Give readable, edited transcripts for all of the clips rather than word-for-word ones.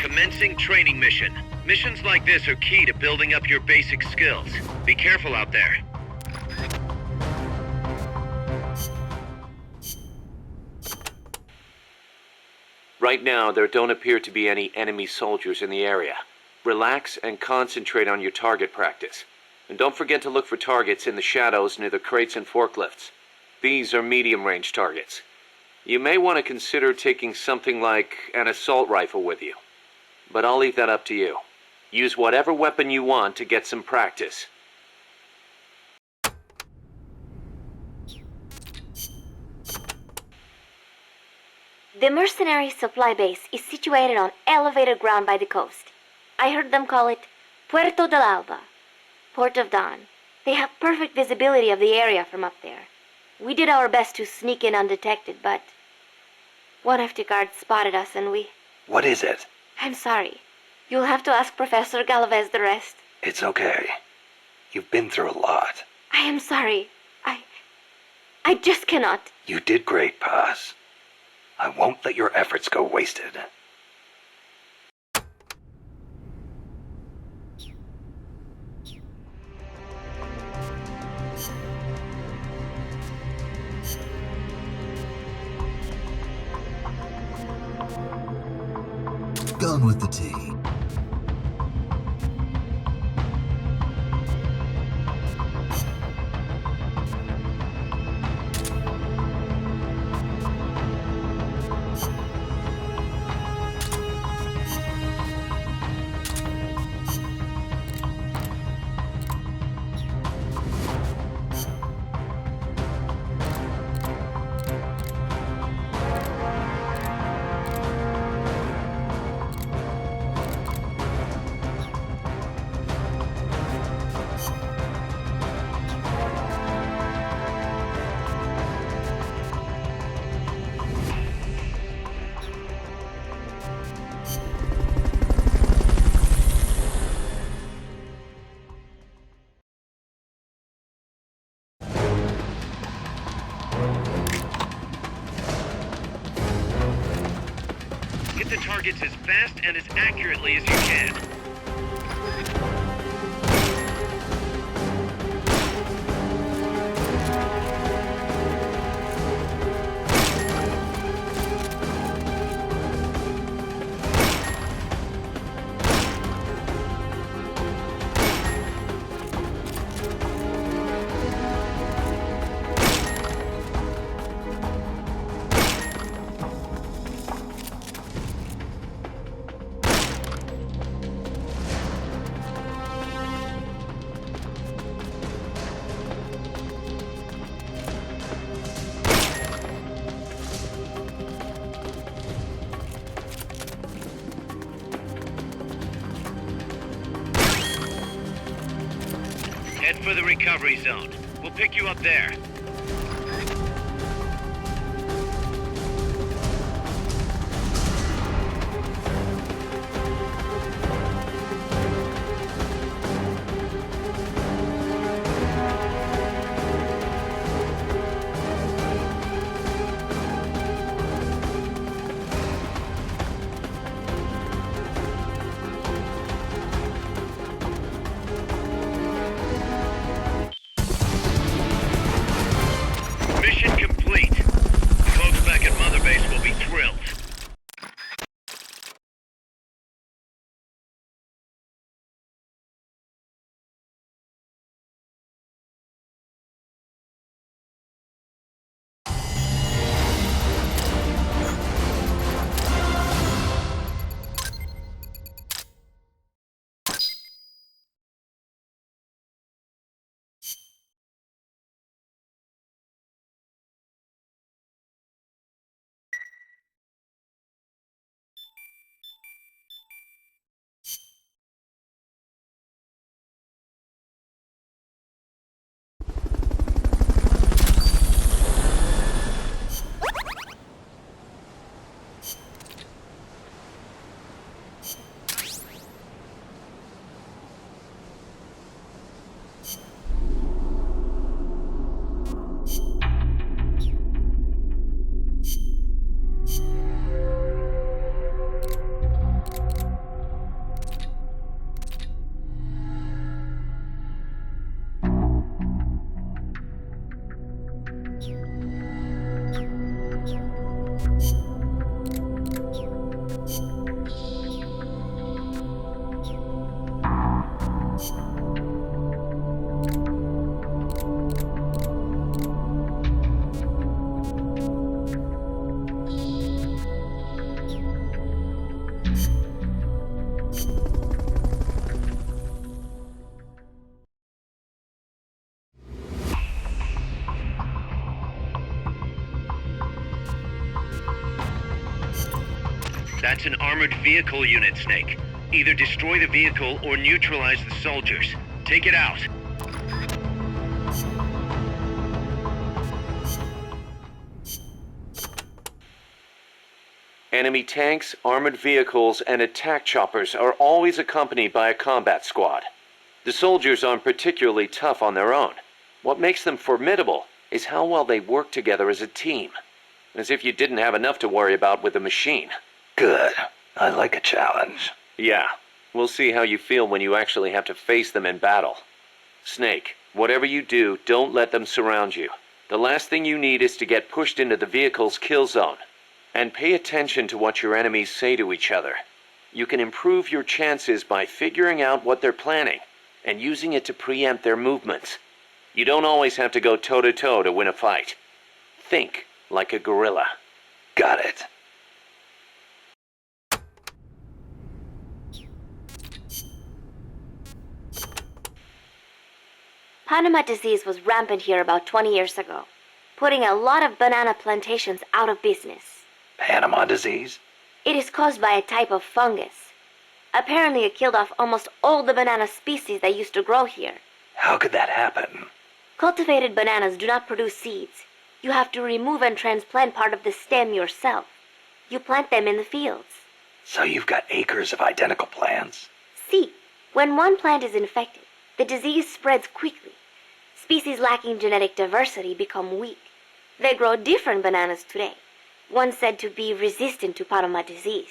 Commencing training mission. Missions like this are key to building up your basic skills. Be careful out there. Right now, there don't appear to be any enemy soldiers in the area. Relax and concentrate on your target practice. And don't forget to look for targets in the shadows near the crates and forklifts. These are medium-range targets. You may want to consider taking something like an assault rifle with you. But I'll leave that up to you. Use whatever weapon you want to get some practice. The mercenary supply base is situated on elevated ground by the coast. I heard them call it Puerto del Alba, Port of Dawn. They have perfect visibility of the area from up there. We did our best to sneak in undetected, but one of the guards spotted us and we... What is it? I'm sorry. You'll have to ask Professor Galvez the rest. It's okay. You've been through a lot. I am sorry. I just cannot. You did great, Paz. I won't let your efforts go wasted. Gone with the tea. Hit the targets as fast and as accurately as you can. Head for the recovery zone. We'll pick you up there. That's an armored vehicle unit, Snake. Either destroy the vehicle or neutralize the soldiers. Take it out. Enemy tanks, armored vehicles, and attack choppers are always accompanied by a combat squad. The soldiers aren't particularly tough on their own. What makes them formidable is how well they work together as a team. As if you didn't have enough to worry about with the machine. Good. I like a challenge. Yeah, we'll see how you feel when you actually have to face them in battle. Snake, whatever you do, don't let them surround you. The last thing you need is to get pushed into the vehicle's kill zone. And pay attention to what your enemies say to each other. You can improve your chances by figuring out what they're planning and using it to preempt their movements. You don't always have to go toe-to-toe to win a fight. Think like a gorilla. Got it. Panama disease was rampant here about 20 years ago, putting a lot of banana plantations out of business. Panama disease? It is caused by a type of fungus. Apparently it killed off almost all the banana species that used to grow here. How could that happen? Cultivated bananas do not produce seeds. You have to remove and transplant part of the stem yourself. You plant them in the fields. So you've got acres of identical plants? See, when one plant is infected, the disease spreads quickly. Species lacking genetic diversity become weak. They grow different bananas today, one said to be resistant to Panama disease.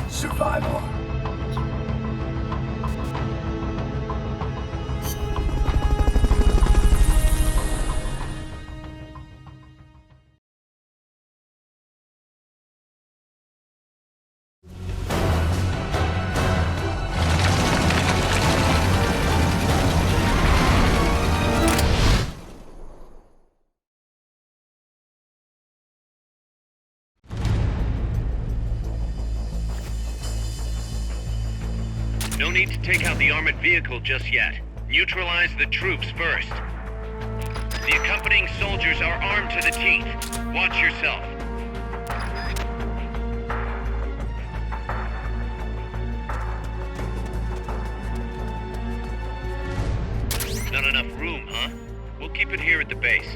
Survival. No need to take out the armored vehicle just yet. Neutralize the troops first. The accompanying soldiers are armed to the teeth. Watch yourself. Not enough room, huh? We'll keep it here at the base.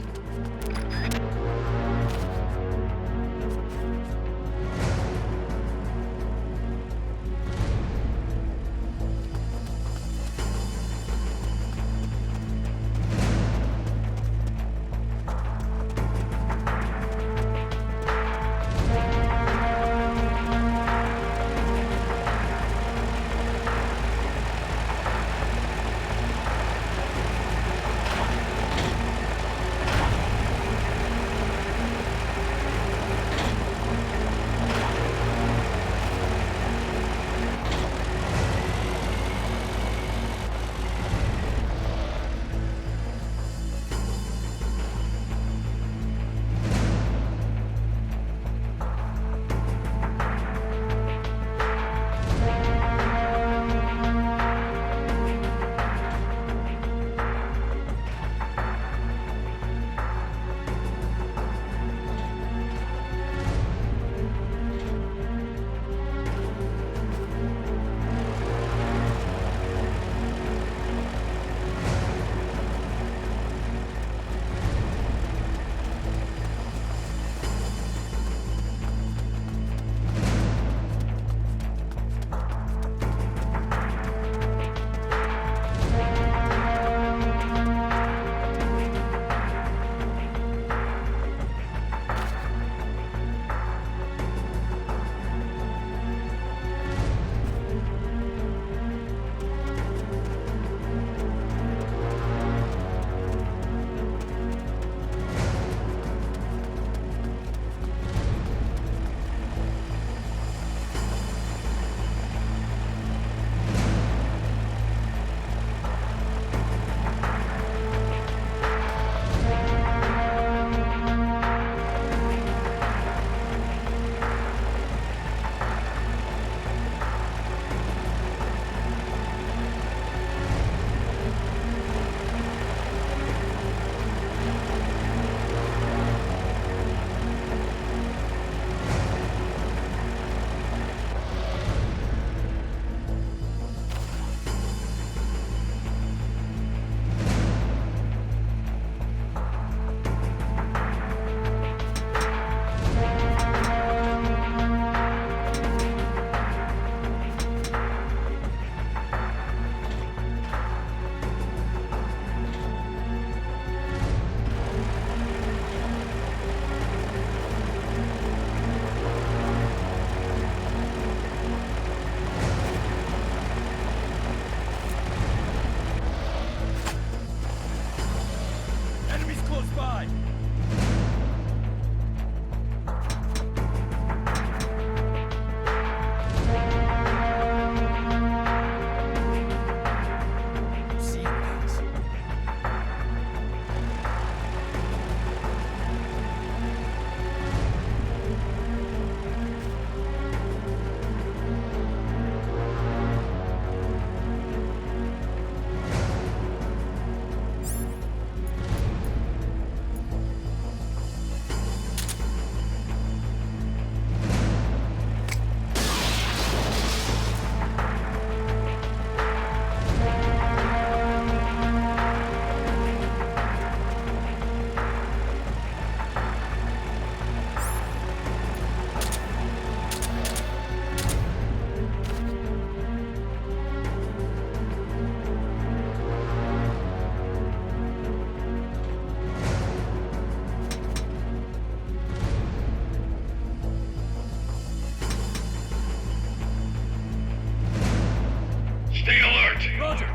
sight. Roger.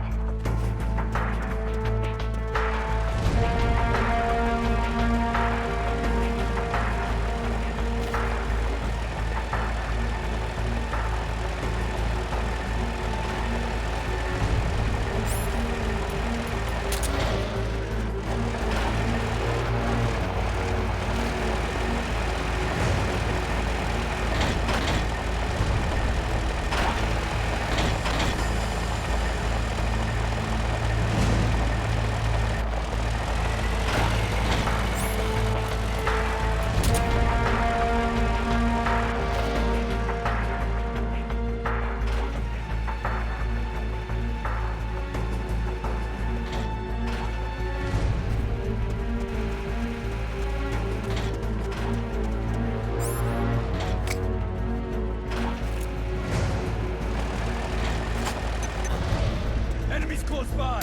Enemies close by!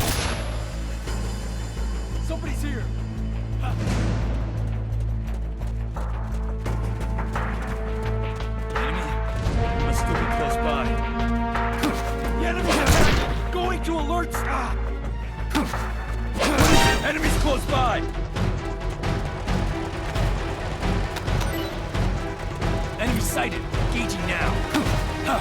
Somebody's here! Ha. Enemy must still be close by. The enemy attack! Going to alerts! Ah. Enemies close by! Enemy sighted! Engaging now! Ha.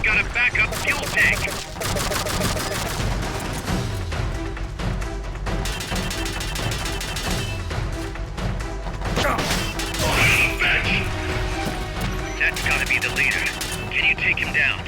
I've got a backup fuel tank. That's gotta be the leader. Can you take him down?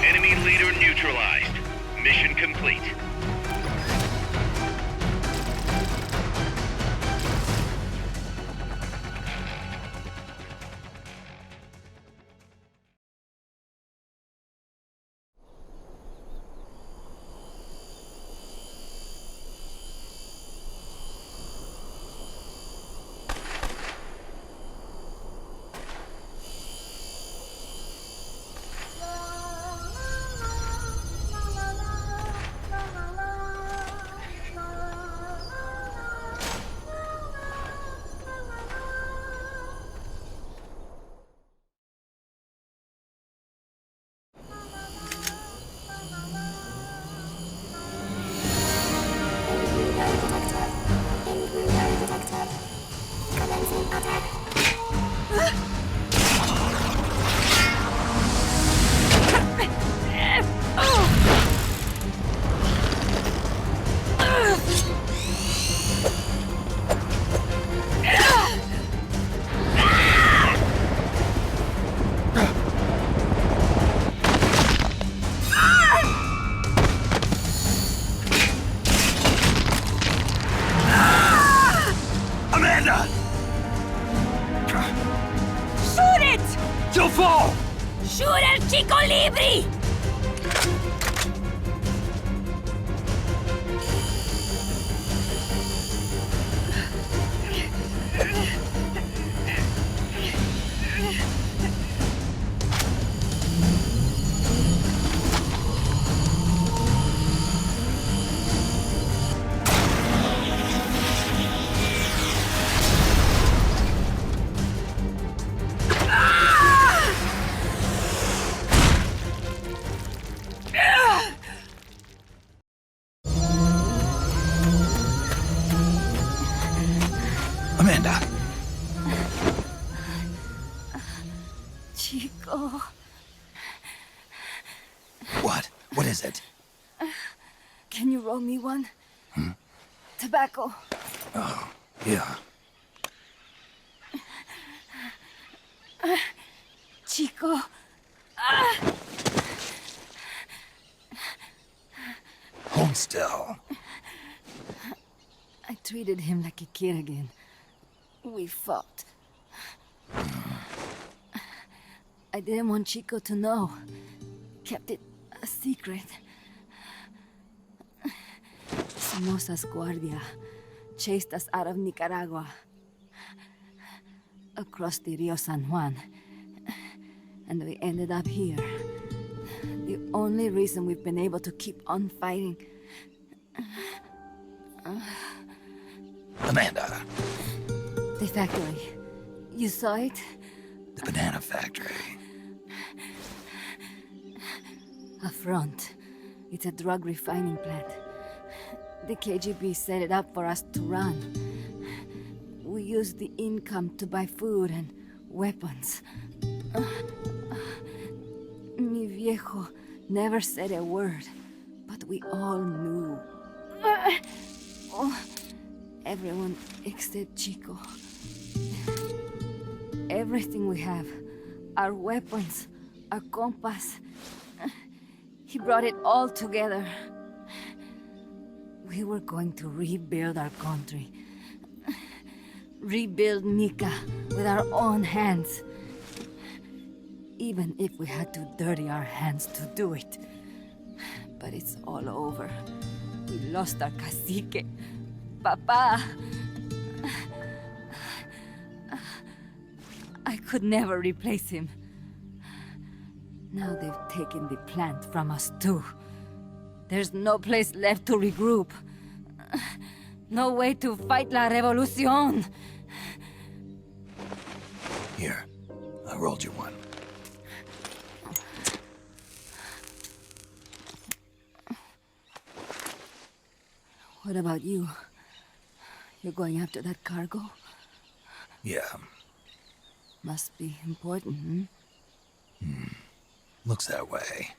Enemy leader neutralized. Mission complete. Amanda! Shoot it! She'll fall! Shoot el Chico Libri! Amanda! Chico. What? What is it? Can you roll me one? Tobacco. Oh, yeah. Chico. Hold still. I treated him like a kid again. We fought. I didn't want Chico to know. Kept it a secret. Somoza's Guardia chased us out of Nicaragua. Across the Rio San Juan. And we ended up here. The only reason we've been able to keep on fighting. Amanda, The factory. You saw it? the banana factory. A front. It's a drug refining plant. The KGB set it up for us to run. We used the income to buy food and weapons. Mi viejo never said a word, but we all knew. Everyone except Chico. Everything we have, our weapons, our compass, He brought it all together. We were going to rebuild our country. Rebuild Nika with our own hands. Even if we had to dirty our hands to do it. But it's all over. We lost our cacique. Papa. I could never replace him. Now they've taken the plant from us too. There's no place left to regroup. No way to fight la revolución. Here, I rolled you one. What about you? You're going after that cargo? Yeah, Must be important, looks that way.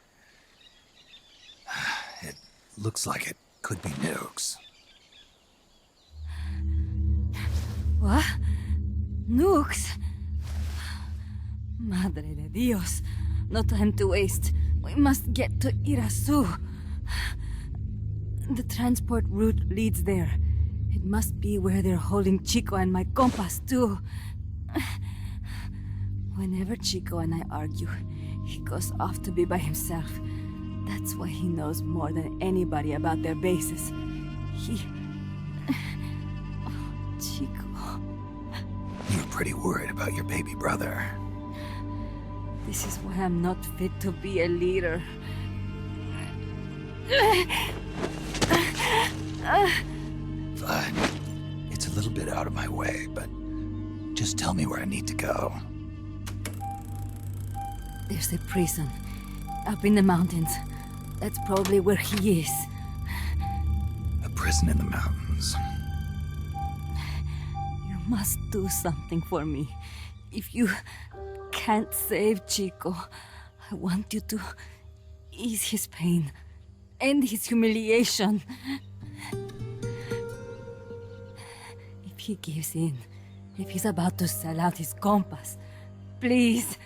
It looks like it could be nukes. What? Nukes? Madre de Dios. No time to waste. We must get to Irasu. The transport route leads there. It must be where they're holding Chico and my compas, too. Whenever Chico and I argue, he goes off to be by himself. That's why he knows more than anybody about their bases. Oh, Chico. You're pretty worried about your baby brother. This is why I'm not fit to be a leader. Fine. It's a little bit out of my way, but just tell me where I need to go. There's a prison up in the mountains. That's probably where he is. A prison in the mountains. You must do something for me. If you can't save Chico, I want you to ease his pain, end his humiliation. If he gives in, if he's about to sell out his compass, please,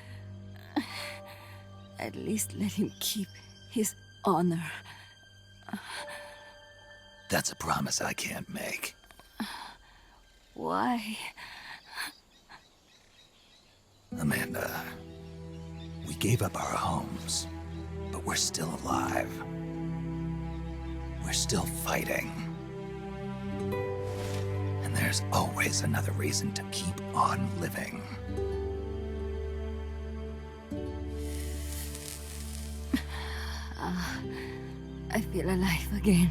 at least let him keep his honor. That's a promise I can't make. Why? Amanda, we gave up our homes, but we're still alive. We're still fighting. And there's always another reason to keep on living. I feel alive again.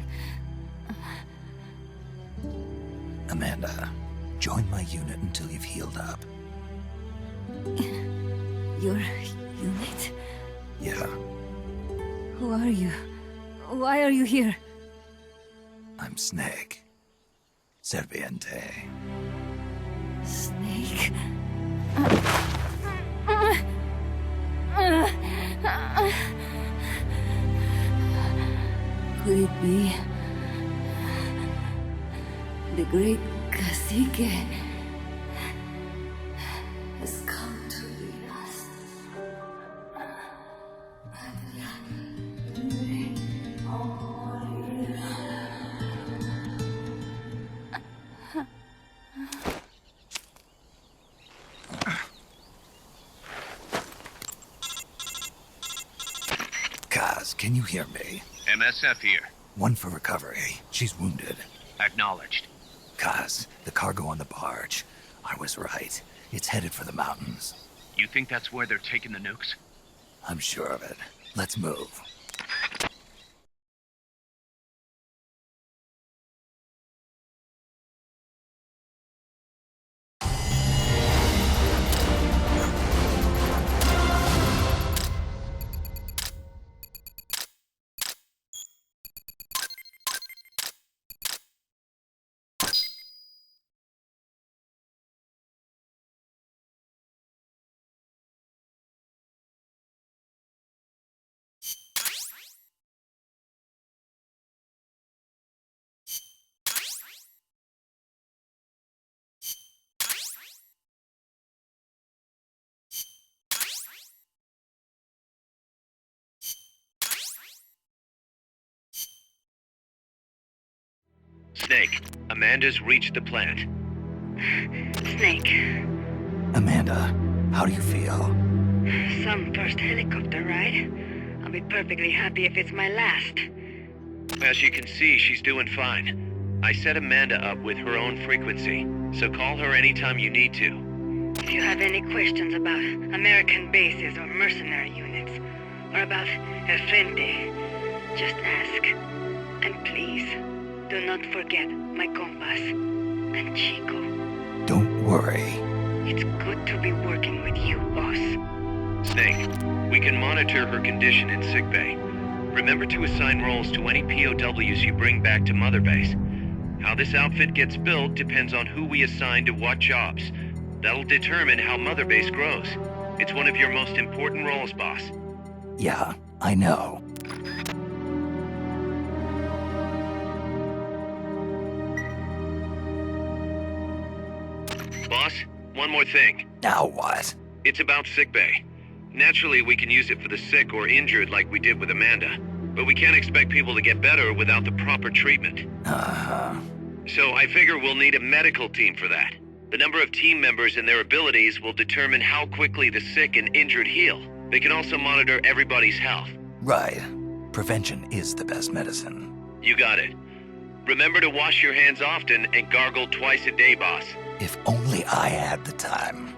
Amanda, join my unit until you've healed up. Your unit? Yeah, Who are you? Why are you here? I'm Snake. Serviente. Snake? Could it be the great cacique has come to lead us? Kaz, can you hear me? MSF here. One for recovery. She's wounded. Acknowledged. Kaz, the cargo on the barge. I was right. It's headed for the mountains. You think that's where they're taking the nukes? I'm sure of it. Let's move. Snake, Amanda's reached the plant. Snake. Amanda, how do you feel? Some first helicopter ride. I'll be perfectly happy if it's my last. As you can see, she's doing fine. I set Amanda up with her own frequency, so call her anytime you need to. If you have any questions about American bases or mercenary units, or about El Frente, just ask. And please, do not forget my compass and Chico. Don't worry. It's good to be working with you, boss. Snake, we can monitor her condition in sickbay. Remember to assign roles to any POWs you bring back to Mother Base. How this outfit gets built depends on who we assign to what jobs. That'll determine how Mother Base grows. It's one of your most important roles, boss. Yeah, I know. Boss, one more thing. Now what? It's about sickbay. Naturally, we can use it for the sick or injured like we did with Amanda. But we can't expect people to get better without the proper treatment. Uh-huh. So I figure we'll need a medical team for that. The number of team members and their abilities will determine how quickly the sick and injured heal. They can also monitor everybody's health. Right. Prevention is the best medicine. You got it. Remember to wash your hands often and gargle twice a day, boss. If only I had the time.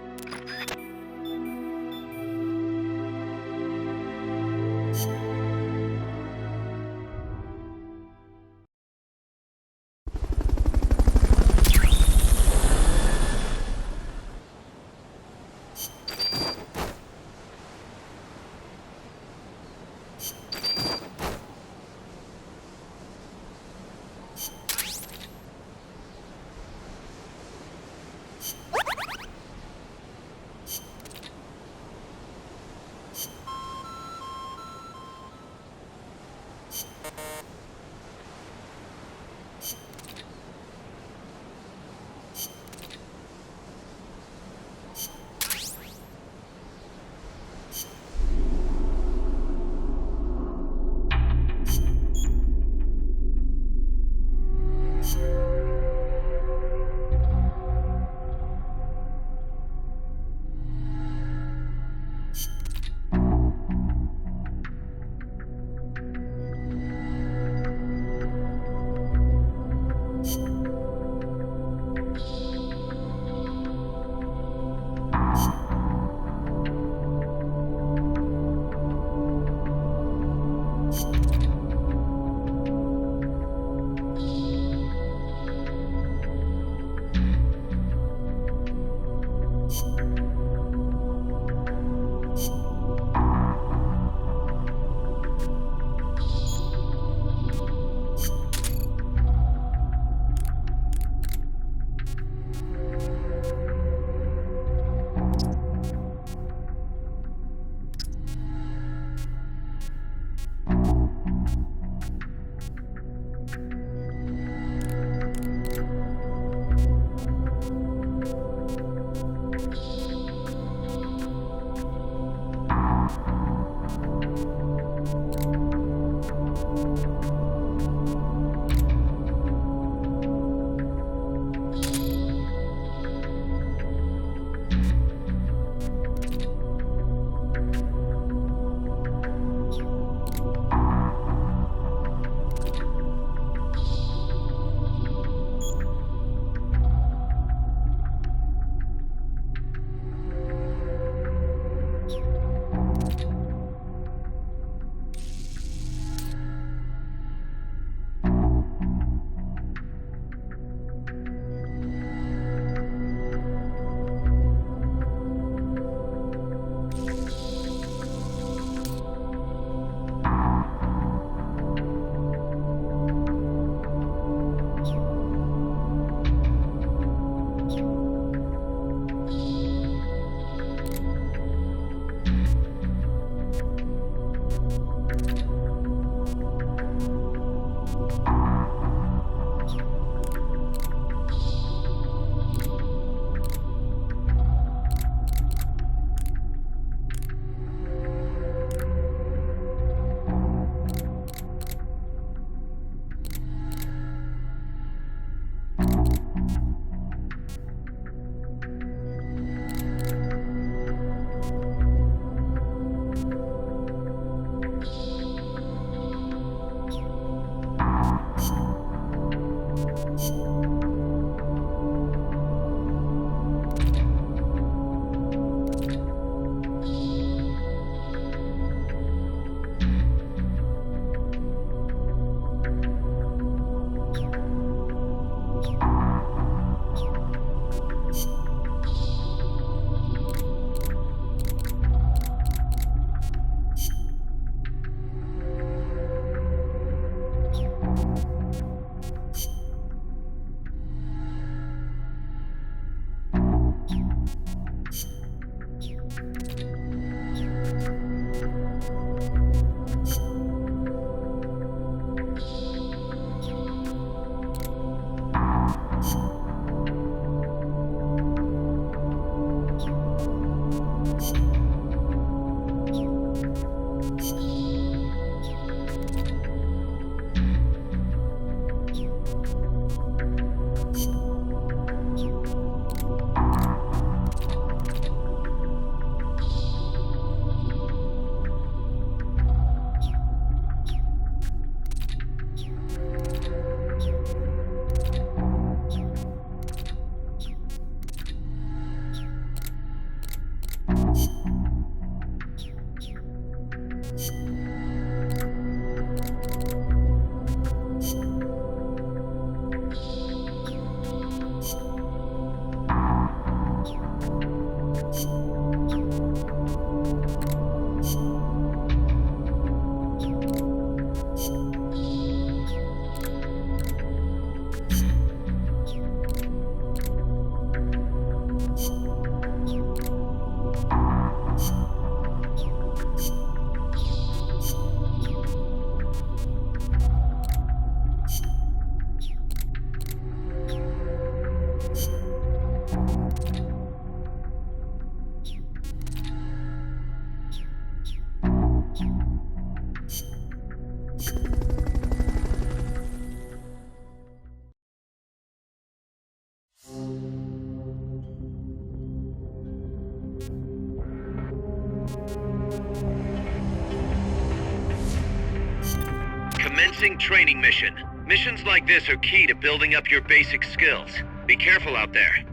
Commencing training mission. Missions like this are key to building up your basic skills. Be careful out there.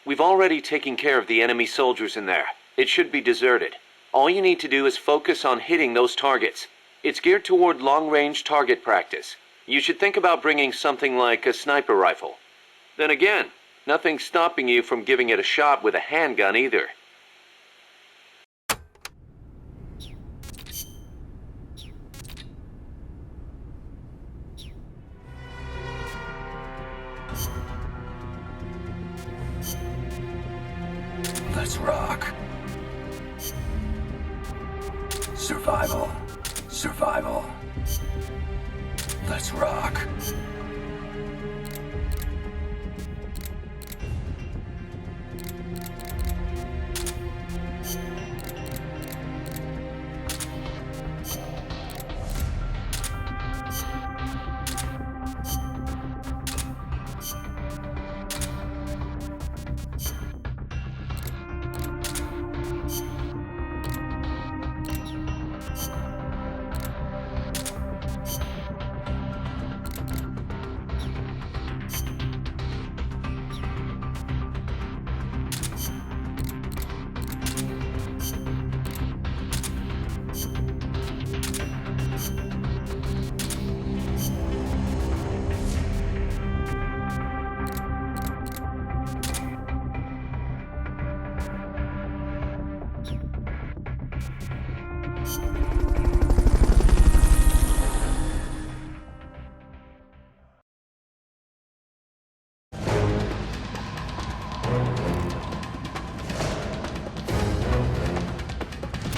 We've already taken care of the enemy soldiers in there. It should be deserted. All you need to do is focus on hitting those targets. It's geared toward long-range target practice. You should think about bringing something like a sniper rifle. Then again, nothing's stopping you from giving it a shot with a handgun either. Let's rock. Survival. Survival. Let's rock.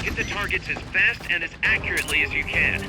Hit the targets as fast and as accurately as you can.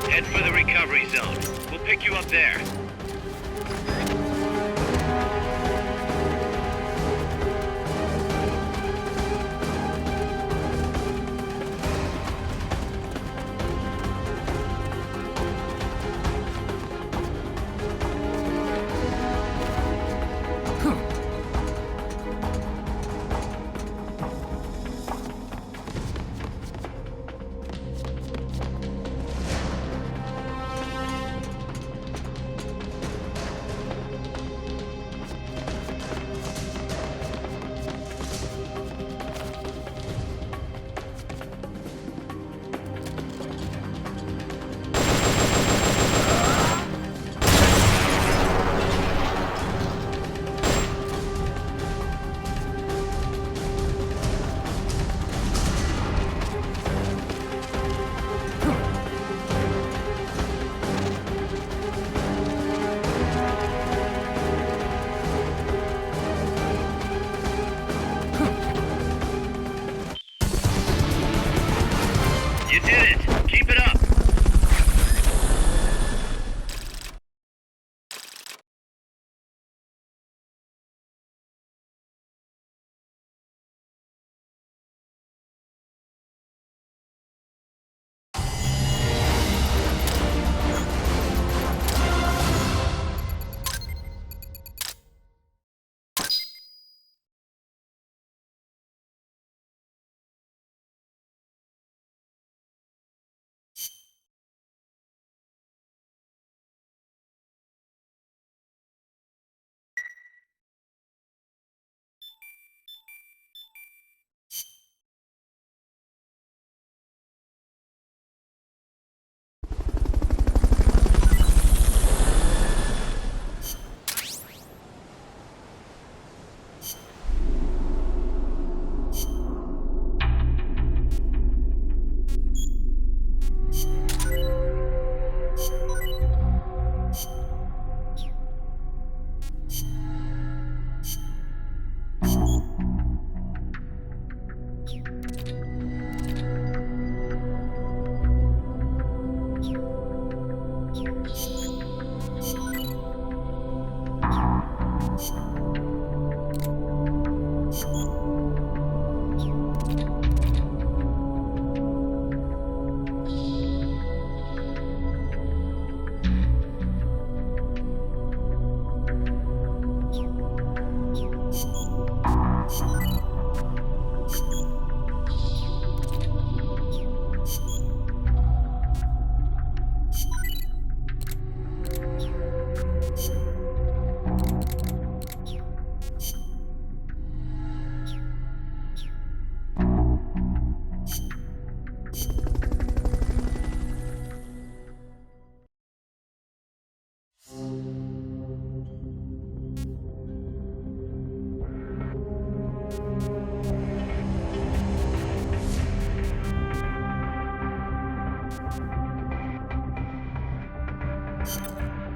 Head for the recovery zone. We'll pick you up there. You did it! Keep it up!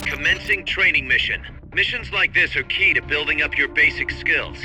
Commencing training mission. Missions like this are key to building up your basic skills.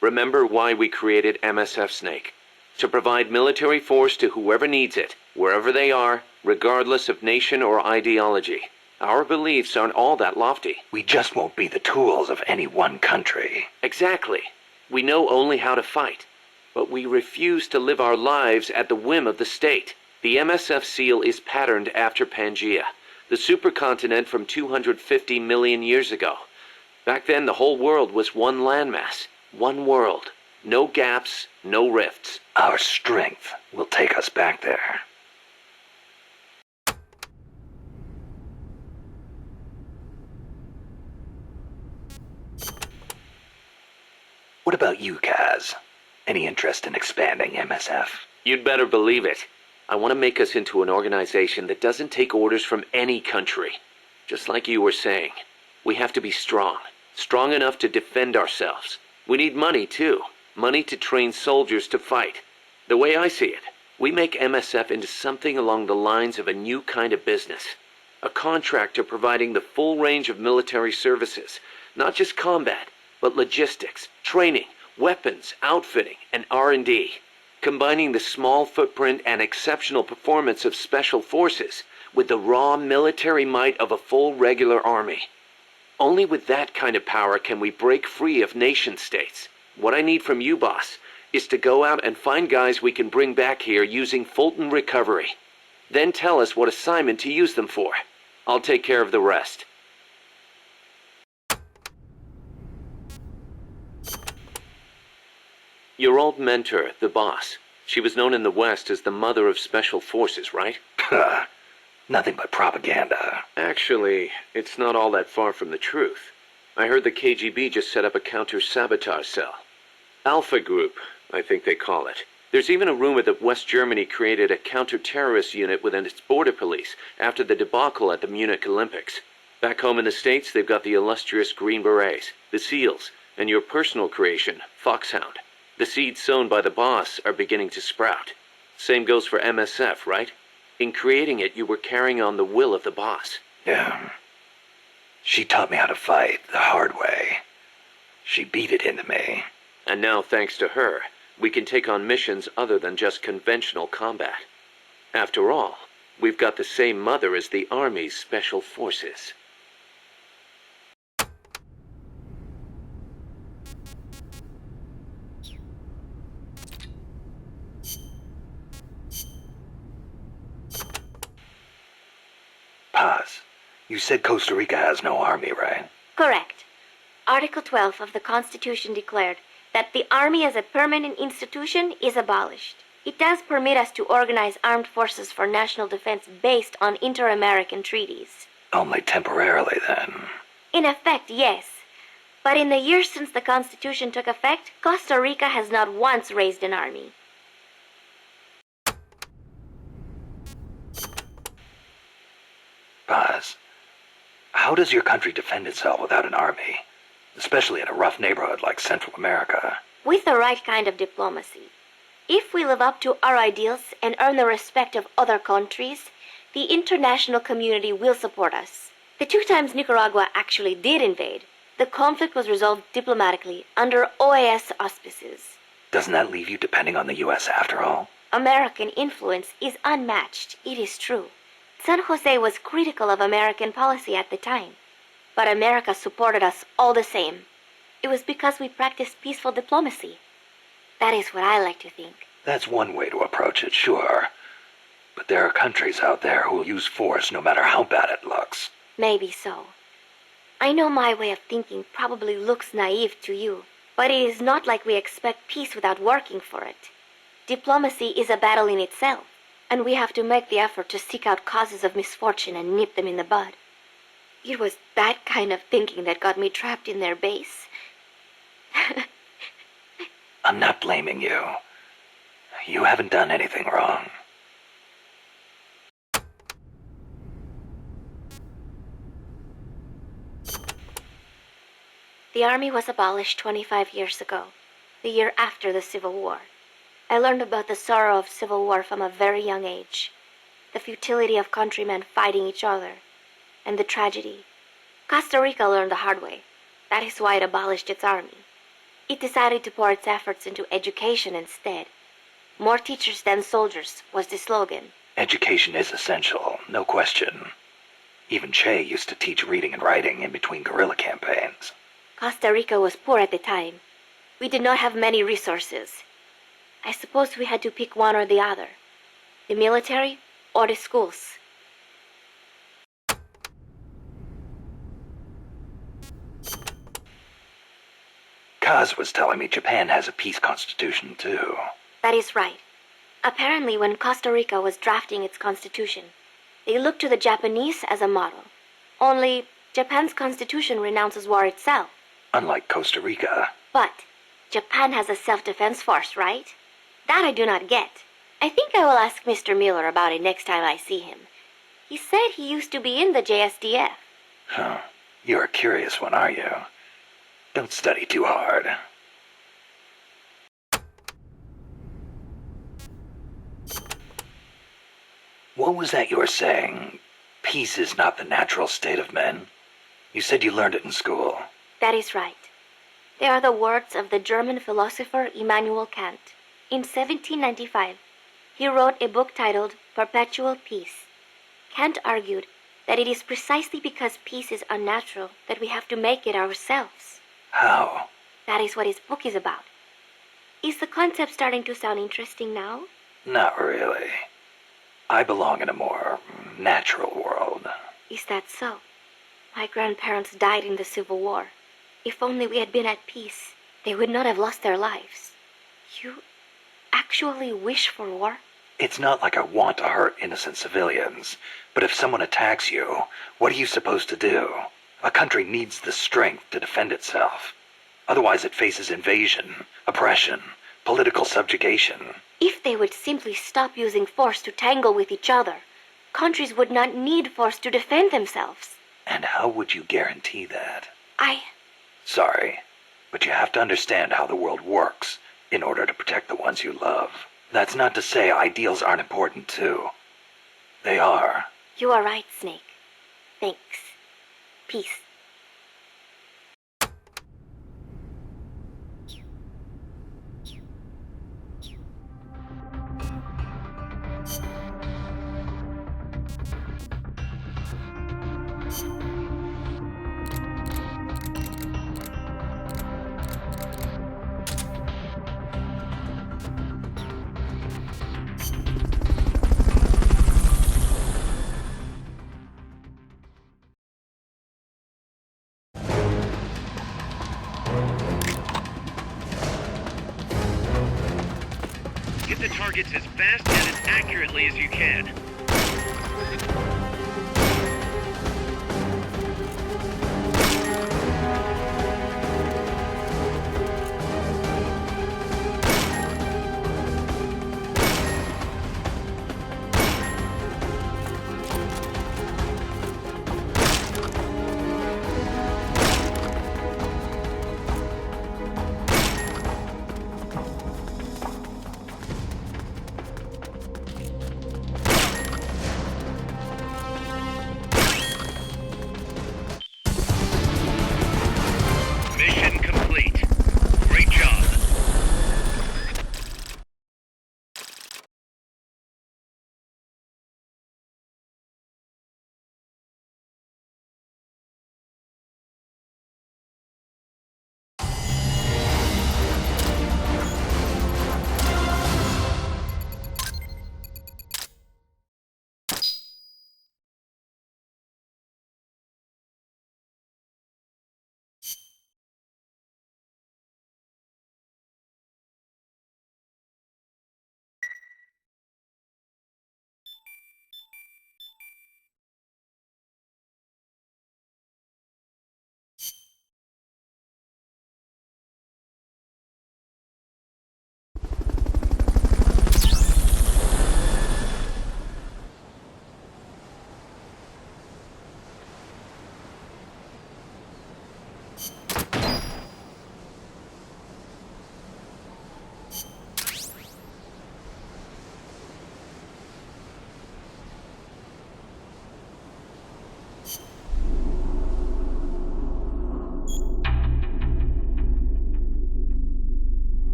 Remember why we created MSF Snake. To provide military force to whoever needs it, wherever they are, regardless of nation or ideology. Our beliefs aren't all that lofty. We just won't be the tools of any one country. Exactly. We know only how to fight. But we refuse to live our lives at the whim of the state. The MSF seal is patterned after Pangaea, the supercontinent from 250 million years ago. Back then, the whole world was one landmass, one world. No gaps, no rifts. Our strength will take us back there. What about you, Kaz? Any interest in expanding MSF? You'd better believe it. I want to make us into an organization that doesn't take orders from any country. Just like you were saying, we have to be strong. Strong enough to defend ourselves. We need money, too. Money to train soldiers to fight. The way I see it, we make MSF into something along the lines of a new kind of business. A contractor providing the full range of military services. Not just combat, but logistics, training, weapons, outfitting, and R&D. Combining the small footprint and exceptional performance of special forces with the raw military might of a full regular army. Only with that kind of power can we break free of nation-states. What I need from you, boss, is to go out and find guys we can bring back here using Fulton Recovery. Then tell us what assignment to use them for. I'll take care of the rest. Your old mentor, the boss. She was known in the West as the mother of special forces, right? Nothing but propaganda. Actually, it's not all that far from the truth. I heard the KGB just set up a counter-sabotage cell. Alpha Group, I think they call it. There's even a rumor that West Germany created a counter-terrorist unit within its border police after the debacle at the Munich Olympics. Back home in the States, they've got the illustrious Green Berets, the SEALs, and your personal creation, Foxhound. The seeds sown by the boss are beginning to sprout. Same goes for MSF, right? In creating it, you were carrying on the will of the boss. Yeah. She taught me how to fight the hard way. She beat it into me. And now, thanks to her, we can take on missions other than just conventional combat. After all, we've got the same mother as the Army's Special Forces. Paz, you said Costa Rica has no army, right? Correct. Article 12 of the Constitution declared that the Army as a permanent institution is abolished. It does permit us to organize armed forces for national defense based on inter-American treaties. Only temporarily, then. In effect, yes. But in the years since the Constitution took effect, Costa Rica has not once raised an army. Paz, how does your country defend itself without an army? Especially in a rough neighborhood like Central America. With the right kind of diplomacy. If we live up to our ideals and earn the respect of other countries, the international community will support us. The 2 times Nicaragua actually did invade, the conflict was resolved diplomatically under OAS auspices. Doesn't that leave you depending on the U.S. after all? American influence is unmatched, it is true. San Jose was critical of American policy at the time, but America supported us all the same. It was because we practiced peaceful diplomacy. That is what I like to think. That's one way to approach it, sure. But there are countries out there who will use force no matter how bad it looks. Maybe so. I know my way of thinking probably looks naive to you, but it is not like we expect peace without working for it. Diplomacy is a battle in itself, and we have to make the effort to seek out causes of misfortune and nip them in the bud. It was that kind of thinking that got me trapped in their base. I'm not blaming you. You haven't done anything wrong. The Army was abolished 25 years ago, the year after the Civil War. I learned about the sorrow of civil war from a very young age, the futility of countrymen fighting each other, and the tragedy. Costa Rica learned the hard way. That is why it abolished its army. It decided to pour its efforts into education instead. More teachers than soldiers was the slogan. Education is essential, no question. Even Che used to teach reading and writing in between guerrilla campaigns. Costa Rica was poor at the time. We did not have many resources. I suppose we had to pick one or the other. The military or the schools. Kaz was telling me Japan has a peace constitution, too. That is right. Apparently, when Costa Rica was drafting its constitution, they looked to the Japanese as a model. Only, Japan's constitution renounces war itself. Unlike Costa Rica. But Japan has a self-defense force, right? That I do not get. I think I will ask Mr. Miller about it next time I see him. He said he used to be in the JSDF. Huh. You're a curious one, are you? Don't study too hard. What was that you were saying? Peace is not the natural state of men? You said you learned it in school. That is right. They are the words of the German philosopher Immanuel Kant. In 1795, he wrote a book titled Perpetual Peace. Kant argued that it is precisely because peace is unnatural that we have to make it ourselves. How? That is what his book is about. Is the concept starting to sound interesting now? Not really. I belong in a more natural world. Is that so? My grandparents died in the Civil War. If only we had been at peace, they would not have lost their lives. You actually wish for war? It's not like I want to hurt innocent civilians, but if someone attacks you, what are you supposed to do? A country needs the strength to defend itself. Otherwise it faces invasion, oppression, political subjugation. If they would simply stop using force to tangle with each other, countries would not need force to defend themselves. And how would you guarantee that? Sorry, but you have to understand how the world works in order to protect the ones you love. That's not to say ideals aren't important too. They are. You are right, Snake. Thanks. Peace. targets as fast and as accurately as you can. Mission complete. Great job.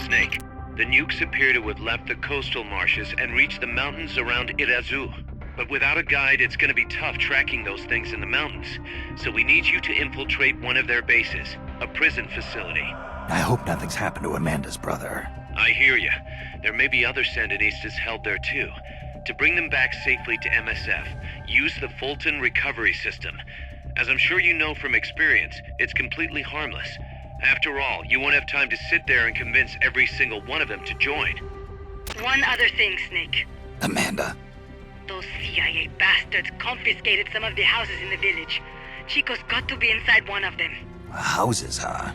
Snake, the nukes appear to have left the coastal marshes and reached the mountains around Irazu. But without a guide, it's gonna be tough tracking those things in the mountains. So we need you to infiltrate one of their bases, a prison facility. I hope nothing's happened to Amanda's brother. I hear ya. There may be other Sandinistas held there too. To bring them back safely to MSF, use the Fulton recovery system. As I'm sure you know from experience, it's completely harmless. After all, you won't have time to sit there and convince every single one of them to join. One other thing, Snake. Amanda, Those CIA bastards confiscated some of the houses in the village. Chico's got to be inside one of them. houses, huh?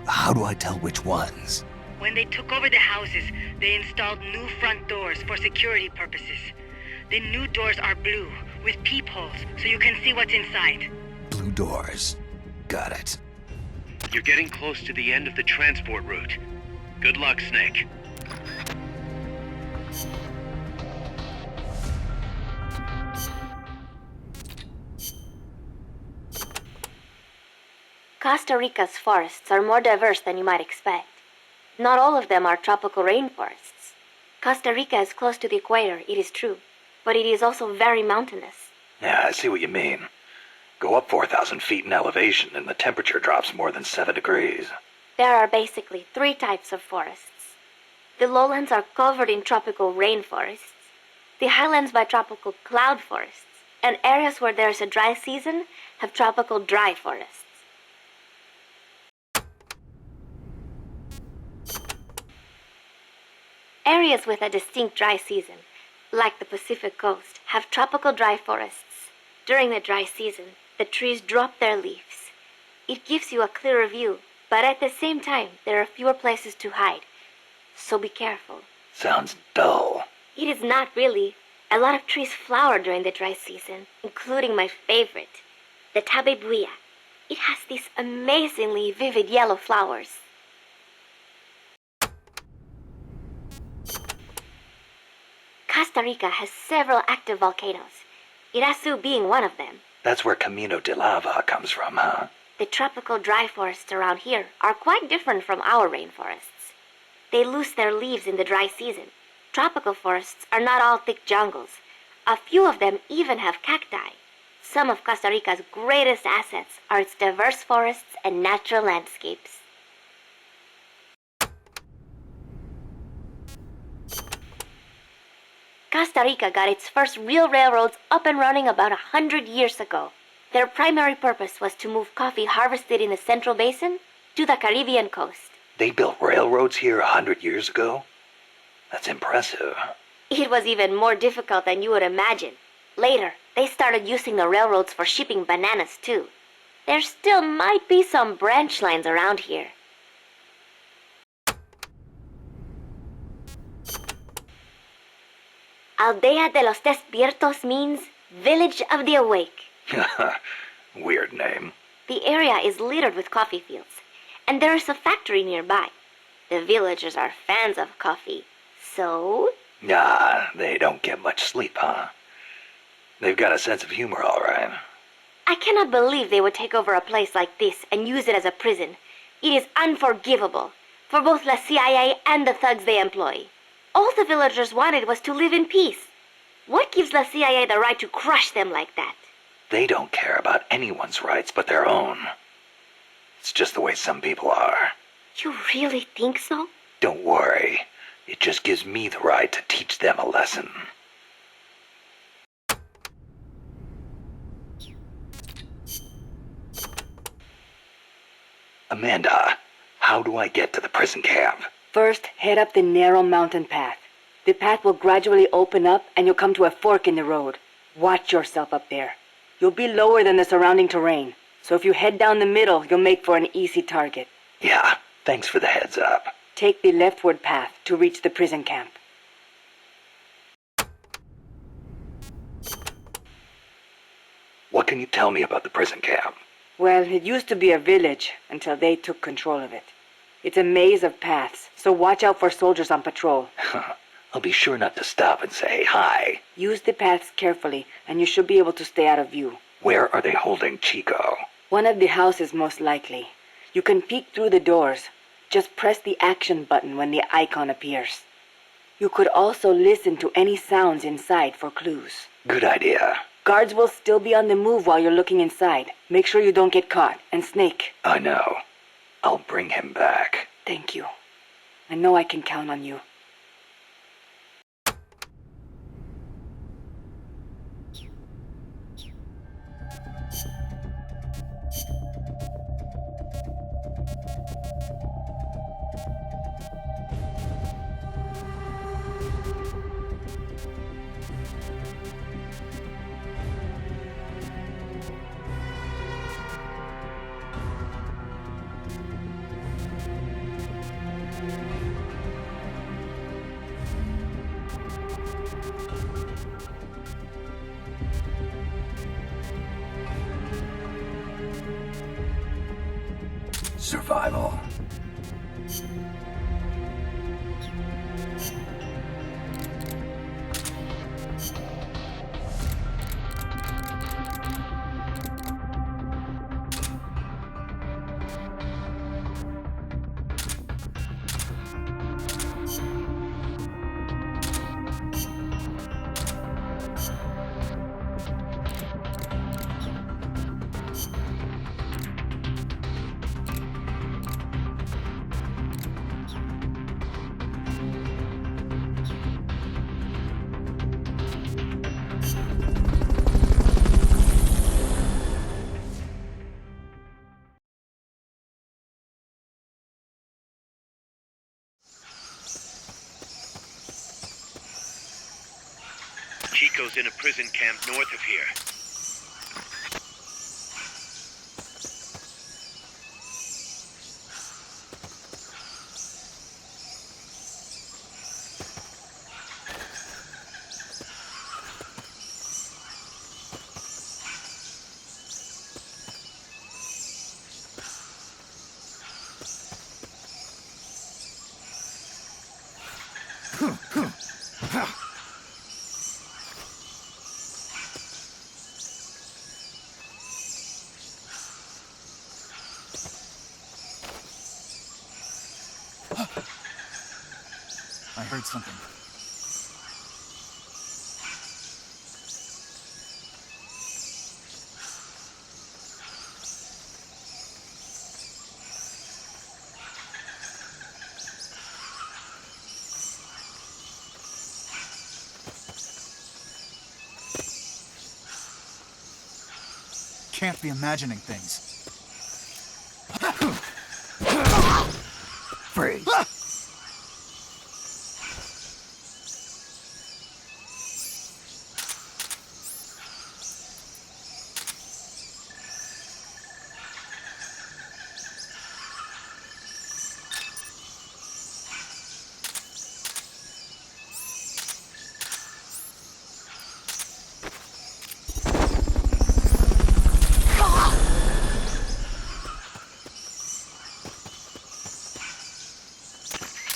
How do I tell which ones? When they took over the houses, they installed new front doors for security purposes. The new doors are blue, with peepholes, so you can see what's inside. Blue doors. Got it. You're getting close to the end of the transport route. Good luck, Snake. Costa Rica's forests are more diverse than you might expect. Not all of them are tropical rainforests. Costa Rica is close to the equator, it is true, but it is also very mountainous. Yeah, I see what you mean. Go up 4,000 feet in elevation and the temperature drops more than 7 degrees. There are basically 3 types of forests. The lowlands are covered in tropical rainforests, the highlands by tropical cloud forests, and areas where there is a dry season have tropical dry forests. Areas with a distinct dry season, like the Pacific coast, have tropical dry forests. During the dry season, the trees drop their leaves. It gives you a clearer view, but at the same time, there are fewer places to hide. So be careful. Sounds dull. It is not really. A lot of trees flower during the dry season, including my favorite, the tabebuya. It has these amazingly vivid yellow flowers. Costa Rica has several active volcanoes, Irasu being one of them. That's where Camino de Lava comes from, huh? The tropical dry forests around here are quite different from our rainforests. They lose their leaves in the dry season. Tropical forests are not all thick jungles. A few of them even have cacti. Some of Costa Rica's greatest assets are its diverse forests and natural landscapes. Costa Rica got its first real railroads up and running about 100 years ago. Their primary purpose was to move coffee harvested in the Central Basin to the Caribbean coast. They built railroads here 100 years ago? That's impressive. It was even more difficult than you would imagine. Later, they started using the railroads for shipping bananas too. There still might be some branch lines around here. Aldea de los Despiertos means Village of the Awake. Weird name. The area is littered with coffee fields, and there is a factory nearby. The villagers are fans of coffee, so... Nah, they don't get much sleep, huh? They've got a sense of humor, all right. I cannot believe they would take over a place like this and use it as a prison. It is unforgivable for both the CIA and the thugs they employ. All the villagers wanted was to live in peace. What gives the CIA the right to crush them like that? They don't care about anyone's rights but their own. It's just the way some people are. You really think so? Don't worry. It just gives me the right to teach them a lesson. Amanda, how do I get to the prison camp? First, head up the narrow mountain path. The path will gradually open up and you'll come to a fork in the road. Watch yourself up there. You'll be lower than the surrounding terrain, so if you head down the middle, you'll make for an easy target. Yeah, thanks for the heads up. Take the leftward path to reach the prison camp. What can you tell me about the prison camp? Well, it used to be a village until they took control of it. It's a maze of paths, so watch out for soldiers on patrol. I'll be sure not to stop and say hi. Use the paths carefully, and you should be able to stay out of view. Where are they holding Chico? One of the houses, most likely. You can peek through the doors. Just press the action button when the icon appears. You could also listen to any sounds inside for clues. Good idea. Guards will still be on the move while you're looking inside. Make sure you don't get caught. And Snake. I know. I'll bring him back. Thank you. I know I can count on you. Survival. Chico's in a prison camp north of here. I heard something. Can't be imagining things. Freeze.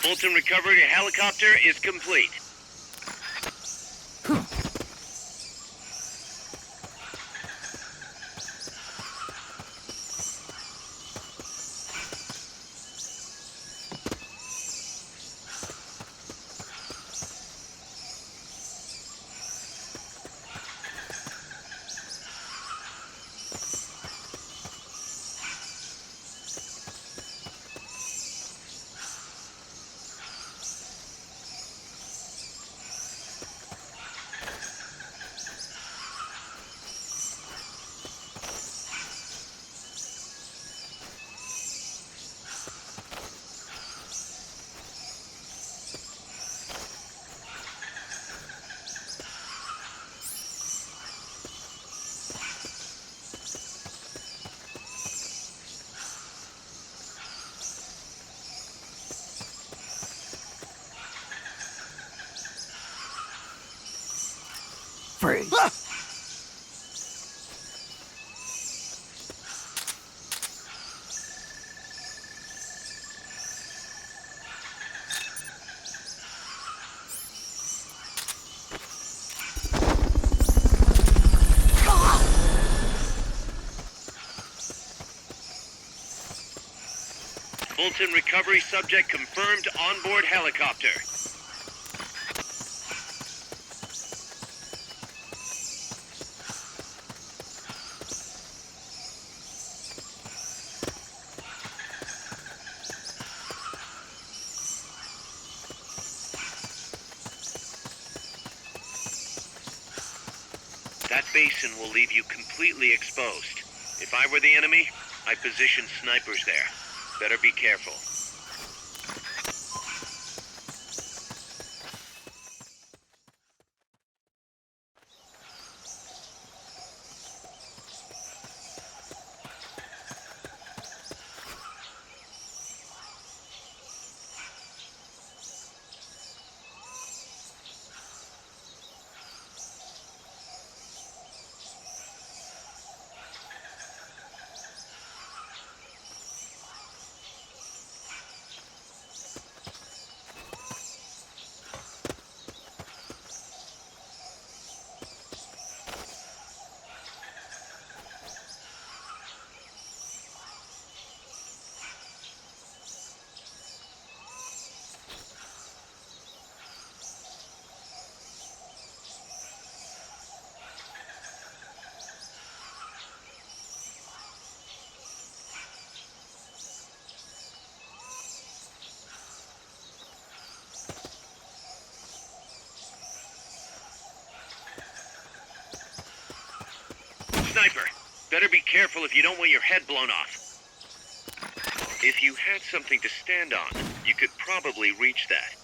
Fulton recovery helicopter is complete. Freeze. Fulton recovery subject confirmed onboard helicopter. That basin will leave you completely exposed. If I were the enemy, I'd position snipers there. Better be careful. Sniper, better be careful if you don't want your head blown off. If you had something to stand on, you could probably reach that.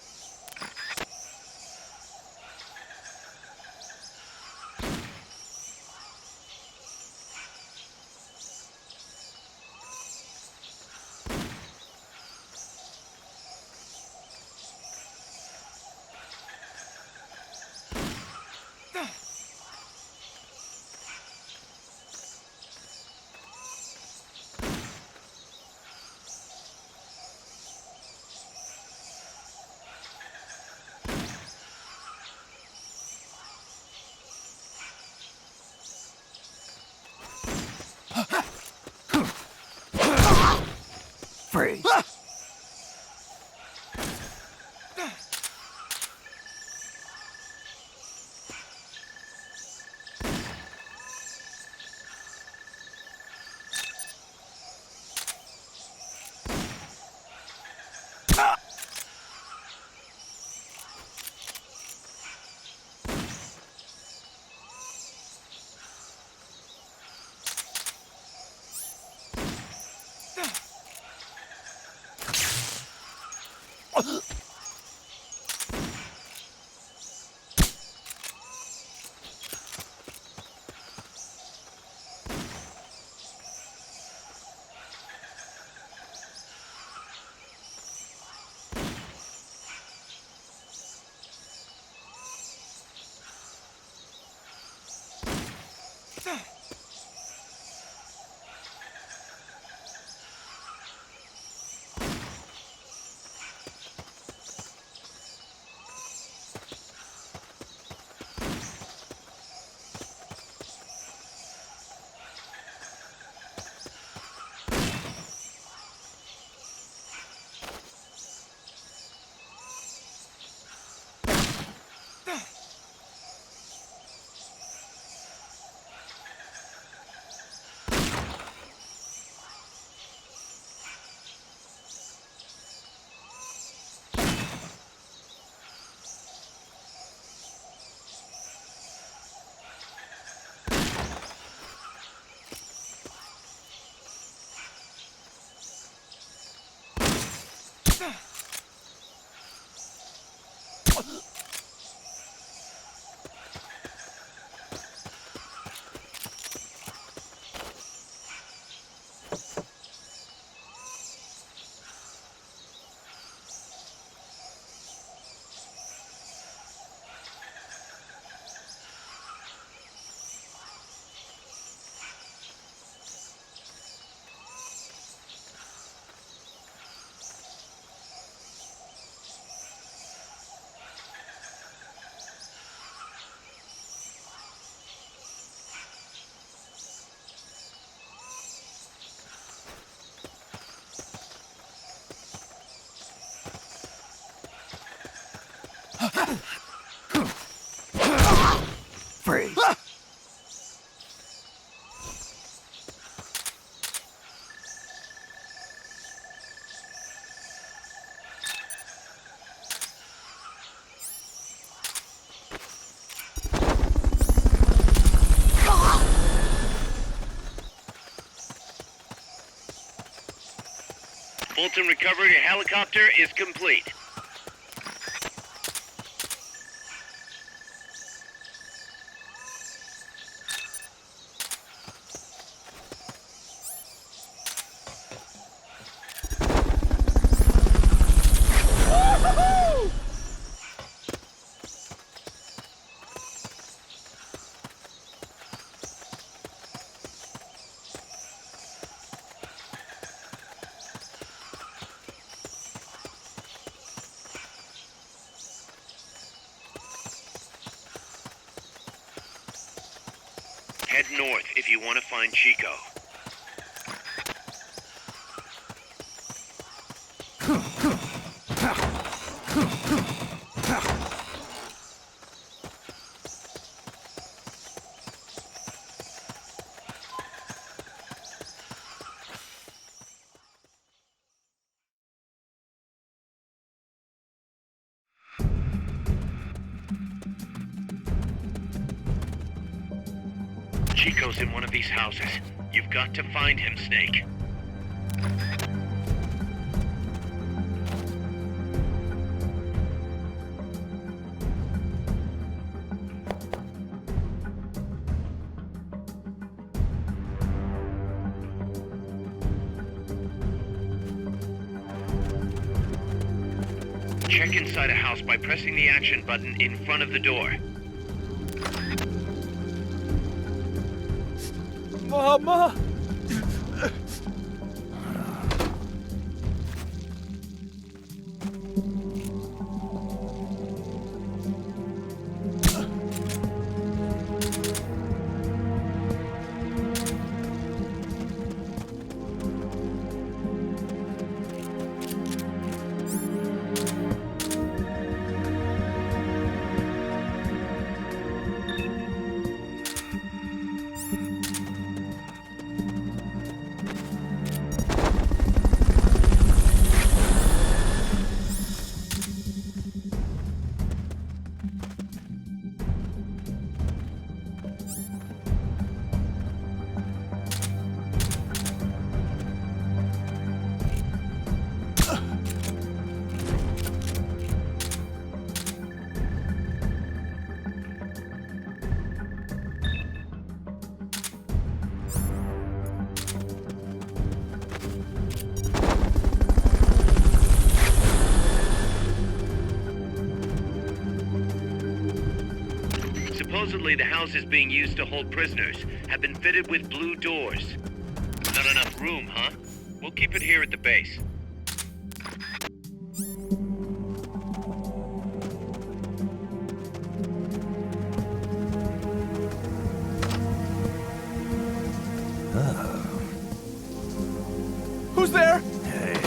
Freeze. Fulton recovery helicopter is complete. Head north if you want to find Chico. Chico's in one of these houses. You've got to find him, Snake. Check inside a house by pressing the action button in front of the door. Mama! Supposedly, the houses being used to hold prisoners have been fitted with blue doors. Not enough room, huh? We'll keep it here at the base. Who's there? Hey.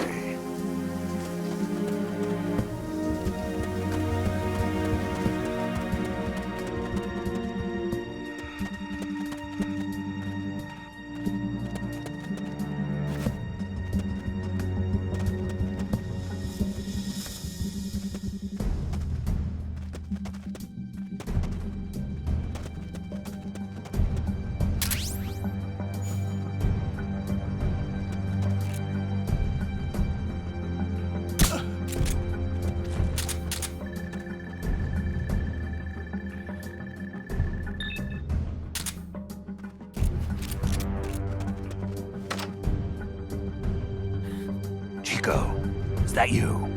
Chico, is that you?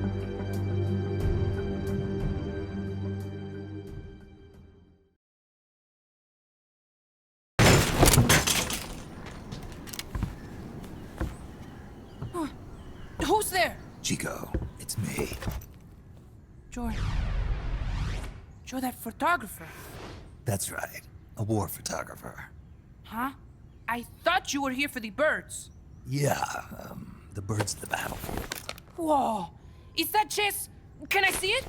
Who's there? Chico, it's me. You're that photographer. That's right. A war photographer. Huh? I thought you were here for the birds. Yeah, the birds of the battlefield. Whoa! Is that chess? Can I see it?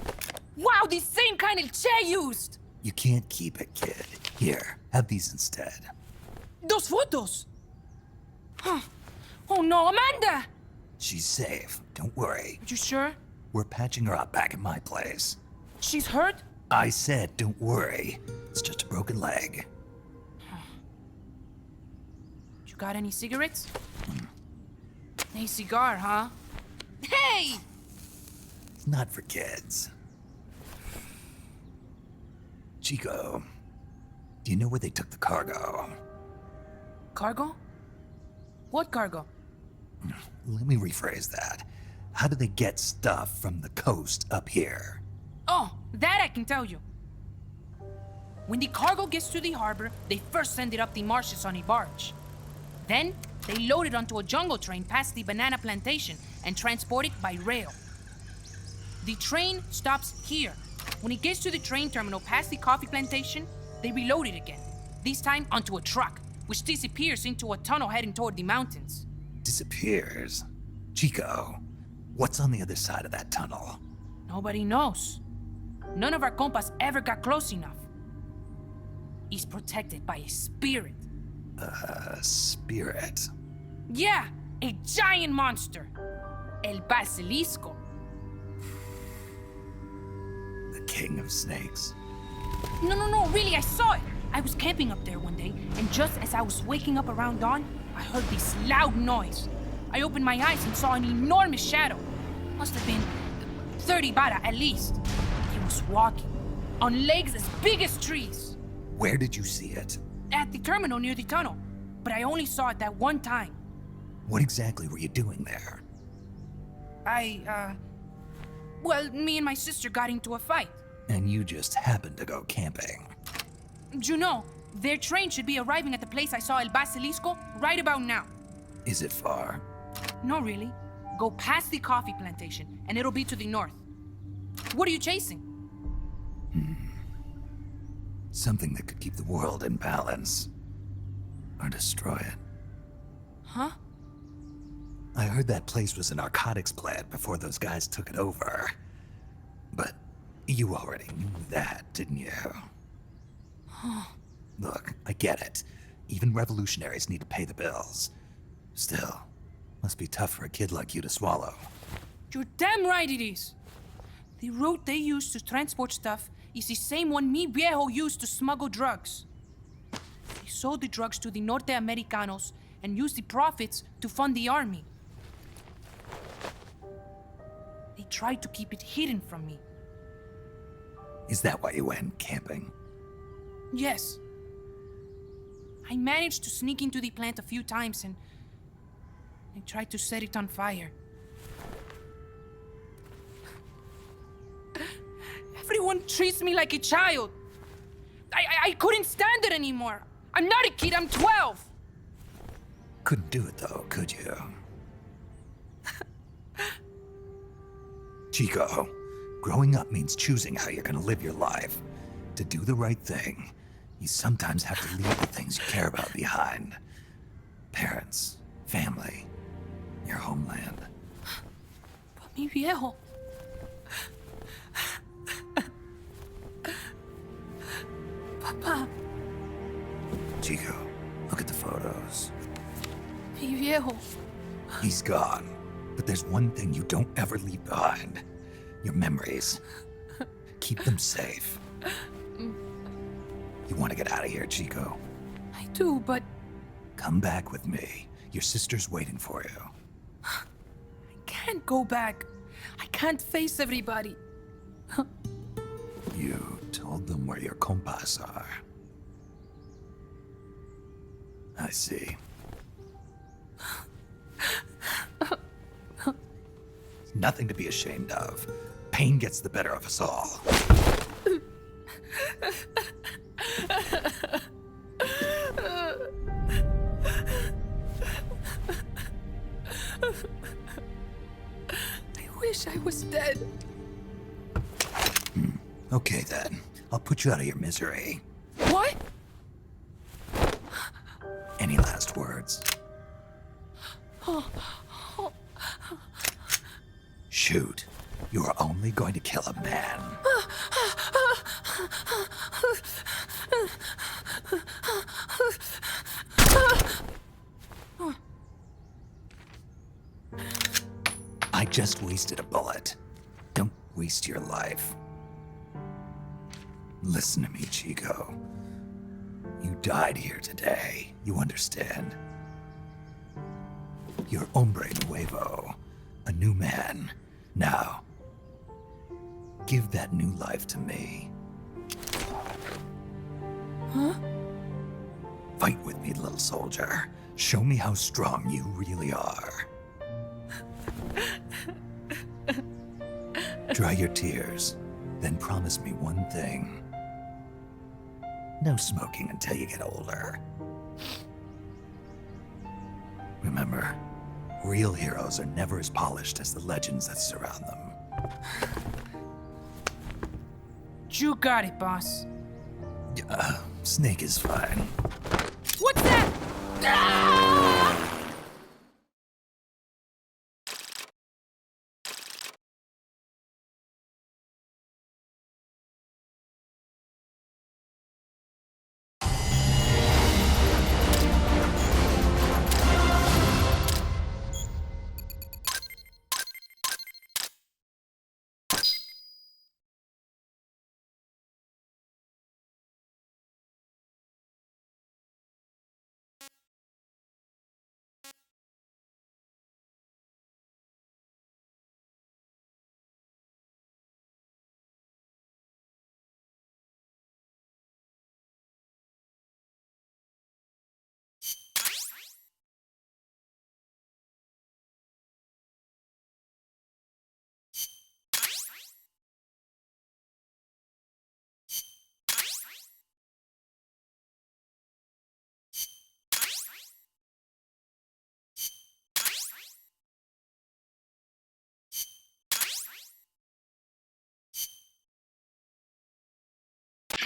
Wow, the same kind of chair used! You can't keep it, kid. Here, have these instead. Those photos! Huh. Oh no, Amanda! She's safe. Don't worry. You sure? We're patching her up back at my place. She's hurt? I said, don't worry. It's just a broken leg. You got any cigarettes? A cigar, huh? Hey! It's not for kids. Chico, do you know where they took the cargo? Cargo? What cargo? Let me rephrase that. How do they get stuff from the coast up here? Oh, that I can tell you. When the cargo gets to the harbor, they first send it up the marshes on a barge. Then, they load it onto a jungle train past the banana plantation and transport it by rail. The train stops here. When it gets to the train terminal past the coffee plantation, they reload it again, this time onto a truck, which disappears into a tunnel heading toward the mountains. Disappears? Chico, what's on the other side of that tunnel? Nobody knows. None of our compas ever got close enough. He's protected by a spirit. A spirit? Yeah, a giant monster. El Basilisco. The king of snakes. No, really, I saw it. I was camping up there one day, and just as I was waking up around dawn, I heard this loud noise. I opened my eyes and saw an enormous shadow. Must have been 30 bara at least. He was walking, on legs as big as trees. Where did you see it? At the terminal near the tunnel, but I only saw it that one time. What exactly were you doing there? Well, me and my sister got into a fight. And you just happened to go camping. You know, their train should be arriving at the place I saw El Basilisco right about now. Is it far? No, really. Go past the coffee plantation, and it'll be to the north. What are you chasing? Something that could keep the world in balance. Or destroy it. Huh? I heard that place was a narcotics plant before those guys took it over. But you already knew that, didn't you? Look, I get it. Even revolutionaries need to pay the bills. Still, must be tough for a kid like you to swallow. You're damn right it is. The route they use to transport stuff is the same one mi viejo used to smuggle drugs. He sold the drugs to the Norte Americanos and used the profits to fund the army. They tried to keep it hidden from me. Is that why you went camping? Yes. I managed to sneak into the plant a few times and I tried to set it on fire. Everyone treats me like a child. I couldn't stand it anymore. I'm not a kid, I'm 12. Couldn't do it though, could you? Chico, growing up means choosing how you're gonna live your life. To do the right thing, you sometimes have to leave the things you care about behind. Parents, family, your homeland. But mi viejo. Papa, Chico, look at the photos. mi viejo. He's gone, but there's one thing you don't ever leave behind. Your memories. Keep them safe. You want to get out of here, Chico? I do, but Come back with me. Your sister's waiting for you. I can't go back. I can't face everybody. You told them where your compas are. I see. Nothing to be ashamed of. Pain gets the better of us all. I wish I was dead. Okay then. I'll put you out of your misery. What? Any last words? Shoot. You are only going to kill a man. I just wasted a bullet. Don't waste your life. Listen to me, Chico. You died here today. You understand? You're hombre nuevo. A new man. Now, give that new life to me. Huh? Fight with me, little soldier. Show me how strong you really are. Dry your tears, then promise me one thing. No smoking until you get older. Remember, real heroes are never as polished as the legends that surround them. You got it, boss. Snake is fine. What's that? Ah!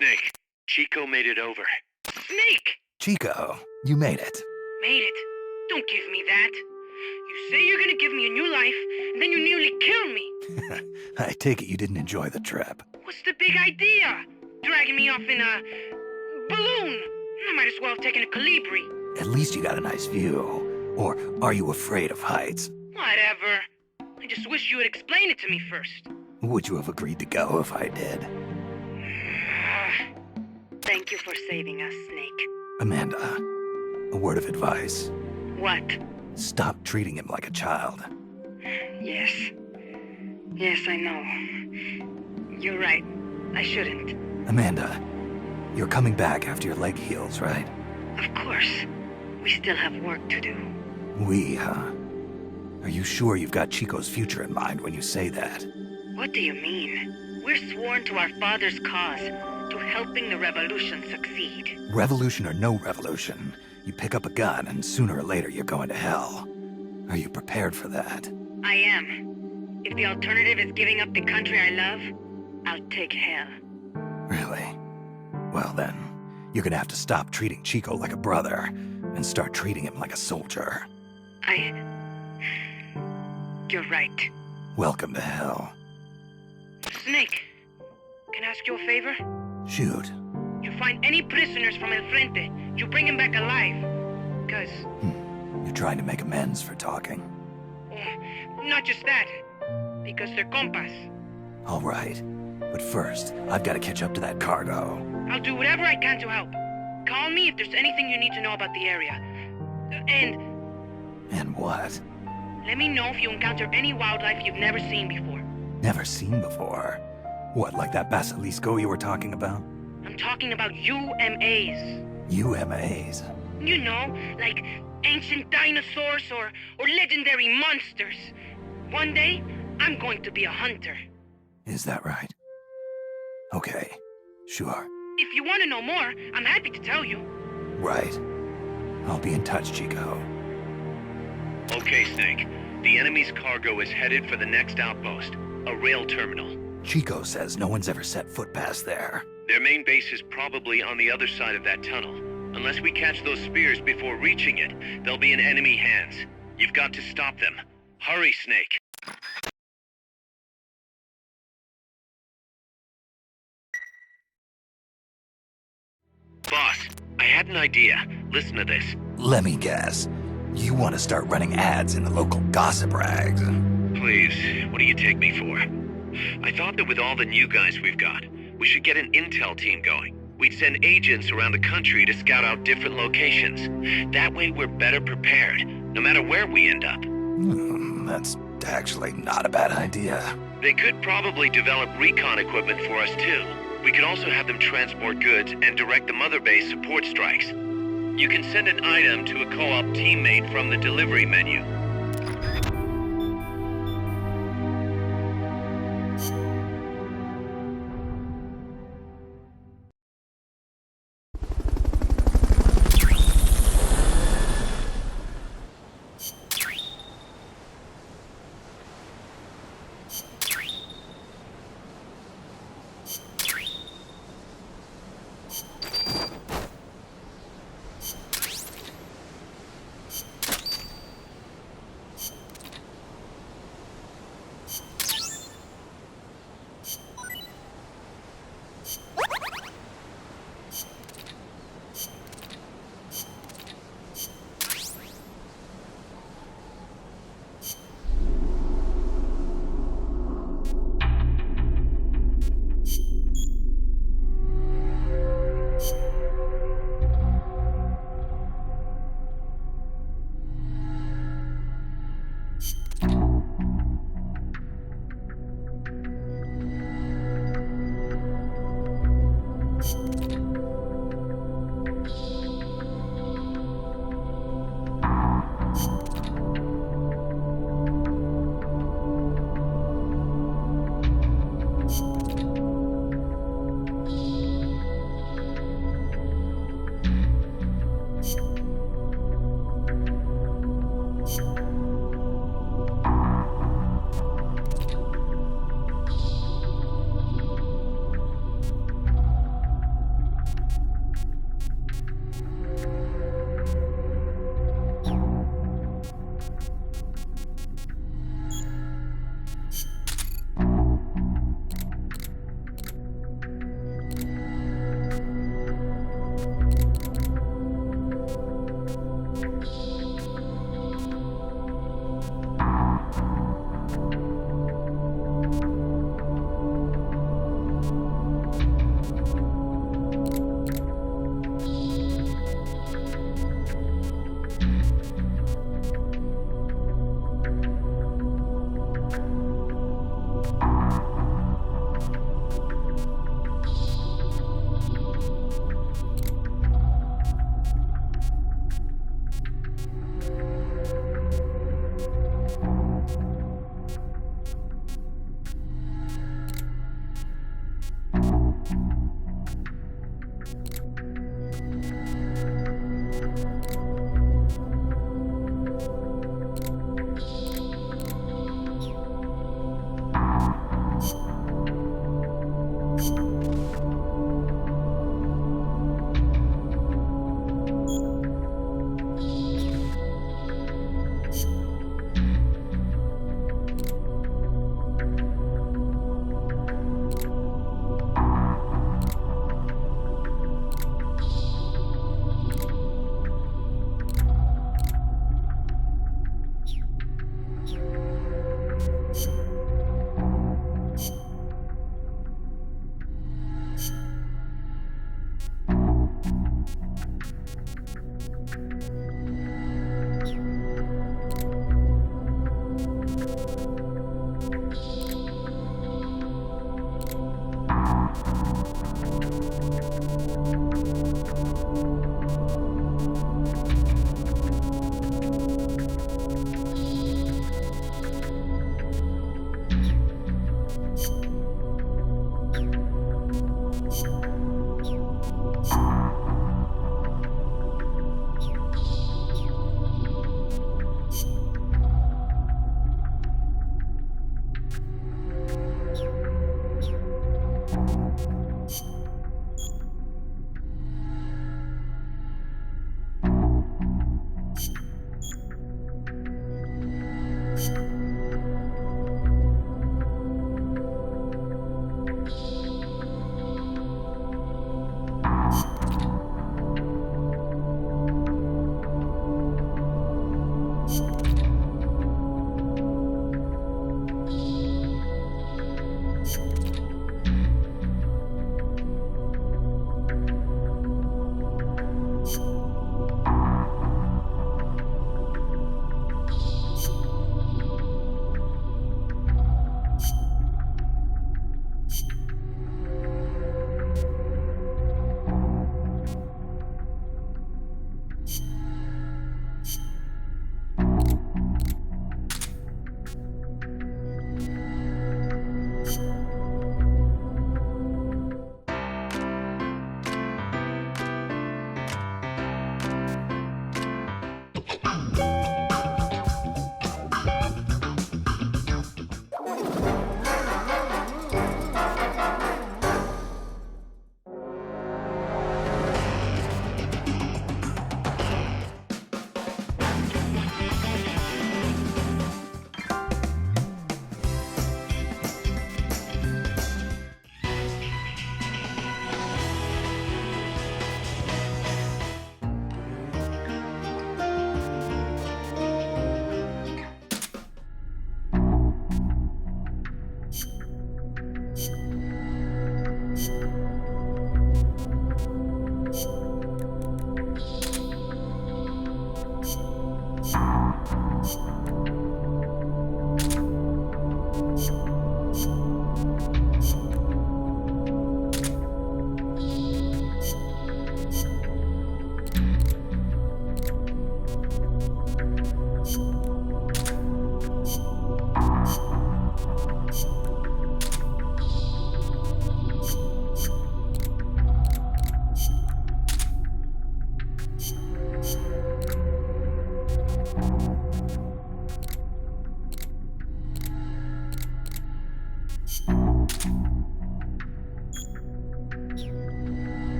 Snake, Chico made it over. Snake! Chico, you made it. Made it. Don't give me that. You say you're gonna give me a new life, and then you nearly kill me. I take it you didn't enjoy the trip. What's the big idea? Dragging me off in a balloon. I might as well have taken a Calibri. At least you got a nice view. Or are you afraid of heights? Whatever. I just wish you would explain it to me first. Would you have agreed to go if I did? Thank you for saving us, Snake. Amanda, a word of advice. What? Stop treating him like a child. Yes. Yes, I know. You're right. I shouldn't. Amanda, you're coming back after your leg heals, right? Of course. We still have work to do. We, huh? Are you sure you've got Chico's future in mind when you say that? What do you mean? We're sworn to our father's cause, to helping the revolution succeed. Revolution or no revolution, you pick up a gun and sooner or later you're going to hell. Are you prepared for that? I am. If the alternative is giving up the country I love, I'll take hell. Really? Well then, you're gonna have to stop treating Chico like a brother and start treating him like a soldier. You're right. Welcome to hell. Snake, can I ask you a favor? Shoot. You find any prisoners from El Frente, you bring them back alive. Because... You're trying to make amends for talking. Not just that. Because they're compas. All right. But first, I've got to catch up to that cargo. I'll do whatever I can to help. Call me if there's anything you need to know about the area. And what? Let me know if you encounter any wildlife you've never seen before. Never seen before? What, like that basilisco you were talking about? I'm talking about UMAs. UMAs? You know, like ancient dinosaurs or legendary monsters. One day, I'm going to be a hunter. Is that right? Okay, sure. If you want to know more, I'm happy to tell you. Right. I'll be in touch, Chico. Okay, Snake. The enemy's cargo is headed for the next outpost, a rail terminal. Chico says no one's ever set foot past there. Their main base is probably on the other side of that tunnel. Unless we catch those spears before reaching it, they'll be in enemy hands. You've got to stop them. Hurry, Snake. Boss, I had an idea. Listen to this. Let me guess. You want to start running ads in the local gossip rags? Please, what do you take me for? I thought that with all the new guys we've got, we should get an intel team going. We'd send agents around the country to scout out different locations. That way we're better prepared, no matter where we end up. That's actually not a bad idea. They could probably develop recon equipment for us too. We could also have them transport goods and direct the mother base support strikes. You can send an item to a co-op teammate from the delivery menu.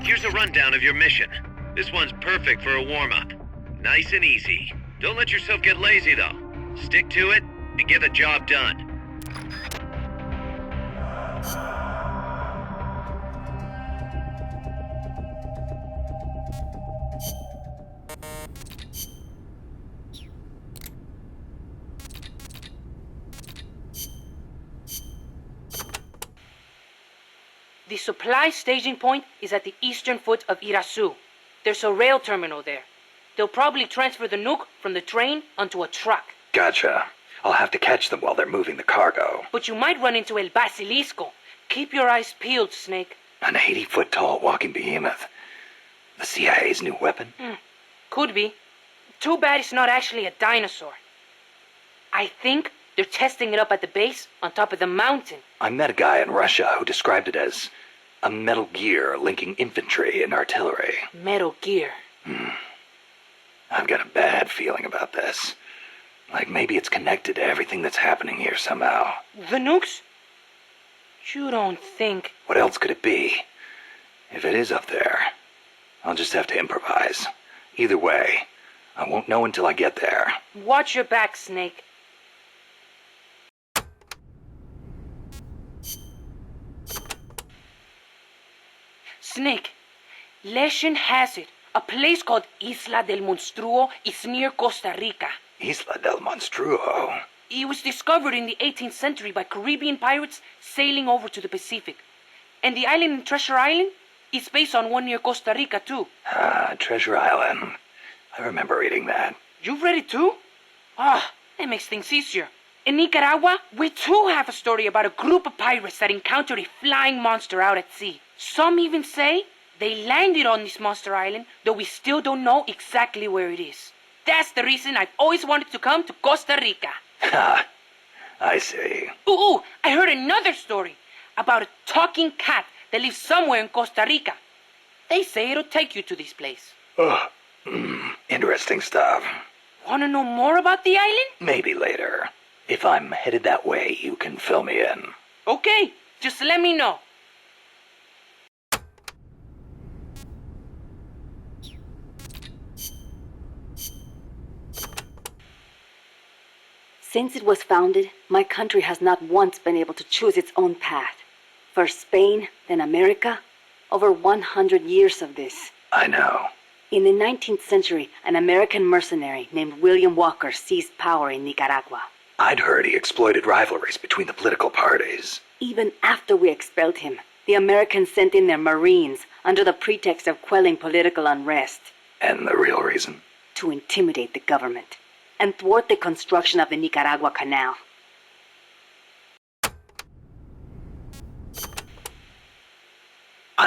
Here's a rundown of your mission. This one's perfect for a warm-up. Nice and easy. Don't let yourself get lazy, though. Stick to it and get the job done. The supply staging point is at the eastern foot of Irasu. There's a rail terminal there. They'll probably transfer the nuke from the train onto a truck. Gotcha. I'll have to catch them while they're moving the cargo. But you might run into El Basilisco. Keep your eyes peeled, Snake. An 80-foot-tall walking behemoth. The CIA's new weapon? Could be. Too bad it's not actually a dinosaur. I think they're testing it up at the base on top of the mountain. I met a guy in Russia who described it as a metal gear linking infantry and artillery. Metal Gear. I've got a bad feeling about this. Like maybe it's connected to everything that's happening here somehow. The nukes? You don't think... What else could it be? If it is up there, I'll just have to improvise. Either way, I won't know until I get there. Watch your back, Snake. Snake, legend has it, a place called Isla del Monstruo is near Costa Rica. Isla del Monstruo. It was discovered in the 18th century by Caribbean pirates sailing over to the Pacific. And the island in Treasure Island is based on one near Costa Rica, too. Ah, Treasure Island. I remember reading that. You've read it, too? Ah, that makes things easier. In Nicaragua, we too have a story about a group of pirates that encountered a flying monster out at sea. Some even say they landed on this monster island, though we still don't know exactly where it is. That's the reason I've always wanted to come to Costa Rica. Ha! I see. Ooh, I heard another story about a talking cat that lives somewhere in Costa Rica. They say it'll take you to this place. Oh, interesting stuff. Want to know more about the island? Maybe later. If I'm headed that way, you can fill me in. Okay, just let me know. Since it was founded, my country has not once been able to choose its own path. First Spain, then America. Over 100 years of this. I know. In the 19th century, an American mercenary named William Walker seized power in Nicaragua. I'd heard he exploited rivalries between the political parties. Even after we expelled him, the Americans sent in their Marines under the pretext of quelling political unrest. And the real reason? To intimidate the government and thwart the construction of the Nicaragua Canal.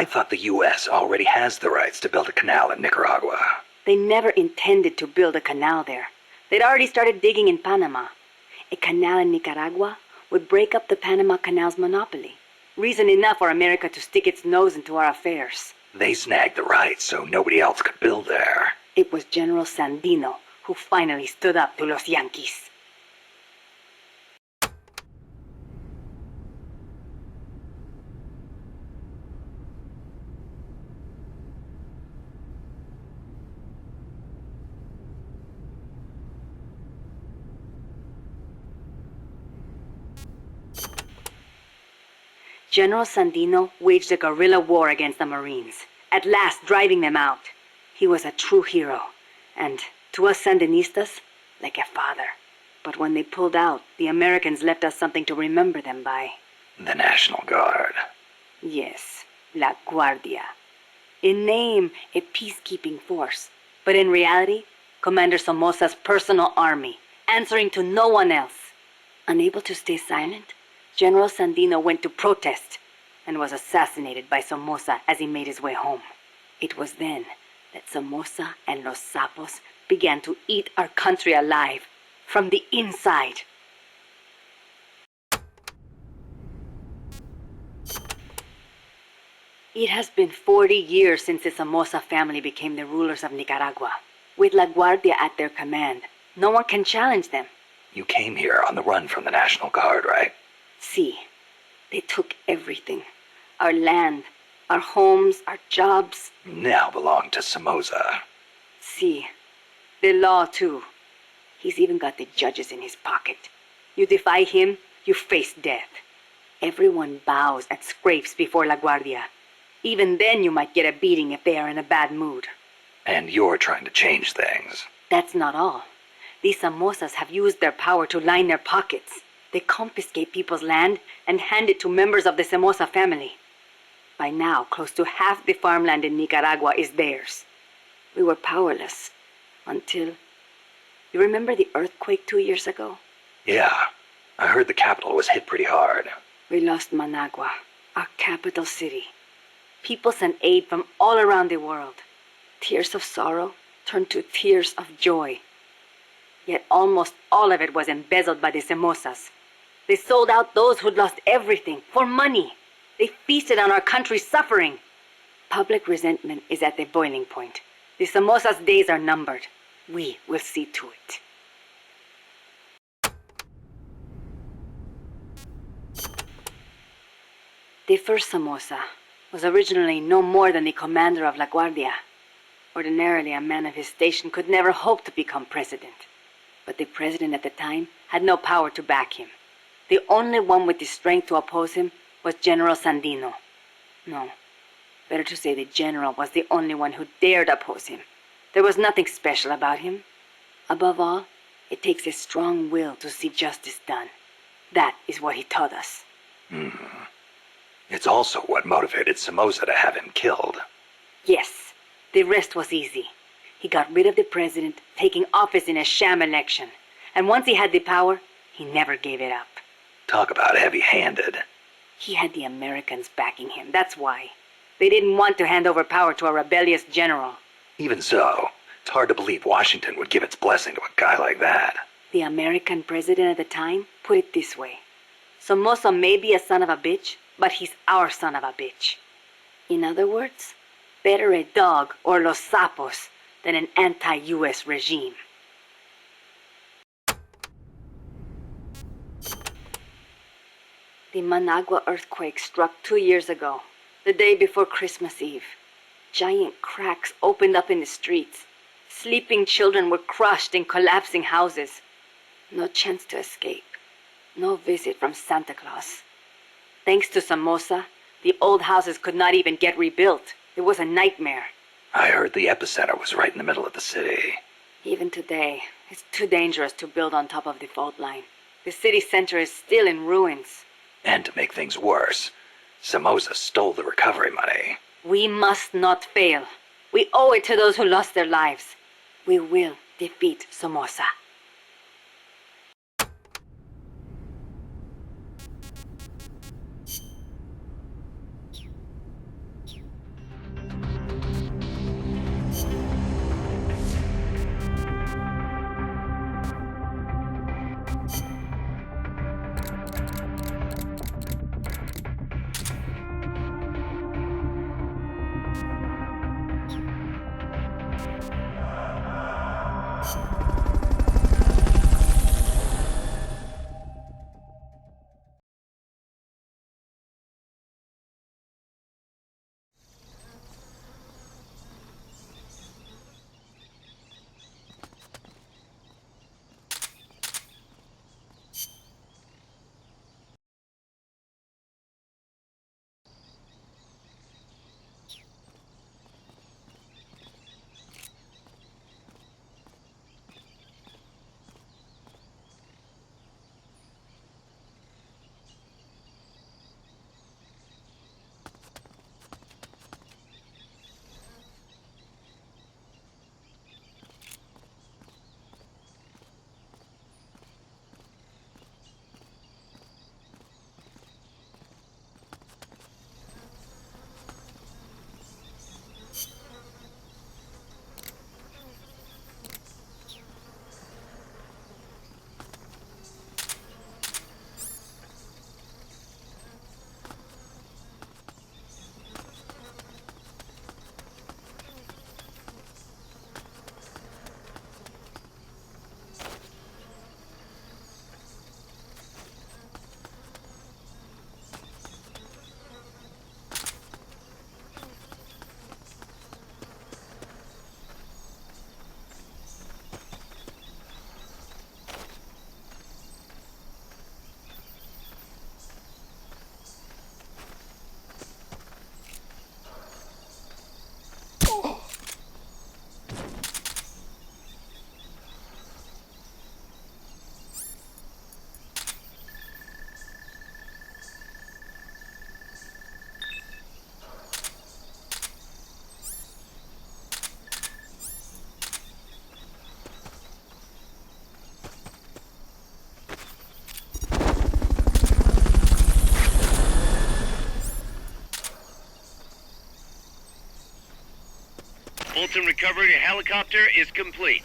I thought the U.S. already has the rights to build a canal in Nicaragua. They never intended to build a canal there. They'd already started digging in Panama. A canal in Nicaragua would break up the Panama Canal's monopoly. Reason enough for America to stick its nose into our affairs. They snagged the rights so nobody else could build there. It was General Sandino who finally stood up to los Yankees. General Sandino waged a guerrilla war against the Marines, at last driving them out. He was a true hero, and to us Sandinistas, like a father. But when they pulled out, the Americans left us something to remember them by. The National Guard. Yes, La Guardia. In name, a peacekeeping force, but in reality, Commander Somoza's personal army, answering to no one else. Unable to stay silent, General Sandino went to protest and was assassinated by Somoza as he made his way home. It was then that Somoza and Los Sapos began to eat our country alive from the inside. It has been 40 years since the Somoza family became the rulers of Nicaragua. With La Guardia at their command, no one can challenge them. You came here on the run from the National Guard, right? See, they took everything. Our land, our homes, our jobs. Now belong to Somoza. See, the law too. He's even got the judges in his pocket. You defy him, you face death. Everyone bows and scrapes before La Guardia. Even then you might get a beating if they are in a bad mood. And you're trying to change things. That's not all. These Somozas have used their power to line their pockets. They confiscate people's land and hand it to members of the Somoza family. By now, close to half the farmland in Nicaragua is theirs. We were powerless until... You remember the earthquake 2 years ago? Yeah, I heard the capital was hit pretty hard. We lost Managua, our capital city. People sent aid from all around the world. Tears of sorrow turned to tears of joy. Yet almost all of it was embezzled by the Somozas. They sold out those who'd lost everything for money. They feasted on our country's suffering. Public resentment is at the boiling point. The Somozas' days are numbered. We will see to it. The first Somoza was originally no more than the commander of La Guardia. Ordinarily, a man of his station could never hope to become president. But the president at the time had no power to back him. The only one with the strength to oppose him was General Sandino. No, better to say the general was the only one who dared oppose him. There was nothing special about him. Above all, it takes a strong will to see justice done. That is what he taught us. It's also what motivated Somoza to have him killed. Yes, the rest was easy. He got rid of the president, taking office in a sham election. And once he had the power, he never gave it up. Talk about heavy-handed. He had the Americans backing him, that's why. They didn't want to hand over power to a rebellious general. Even so, it's hard to believe Washington would give its blessing to a guy like that. The American president at the time put it this way. Somoza may be a son of a bitch, but he's our son of a bitch. In other words, better a dog or Los Sapos than an anti-US regime. The Managua earthquake struck 2 years ago, the day before Christmas Eve. Giant cracks opened up in the streets. Sleeping children were crushed in collapsing houses. No chance to escape. No visit from Santa Claus. Thanks to Somoza, the old houses could not even get rebuilt. It was a nightmare. I heard the epicenter was right in the middle of the city. Even today, it's too dangerous to build on top of the fault line. The city center is still in ruins. And to make things worse, Somoza stole the recovery money. We must not fail. We owe it to those who lost their lives. We will defeat Somoza. Fulton recovery helicopter is complete.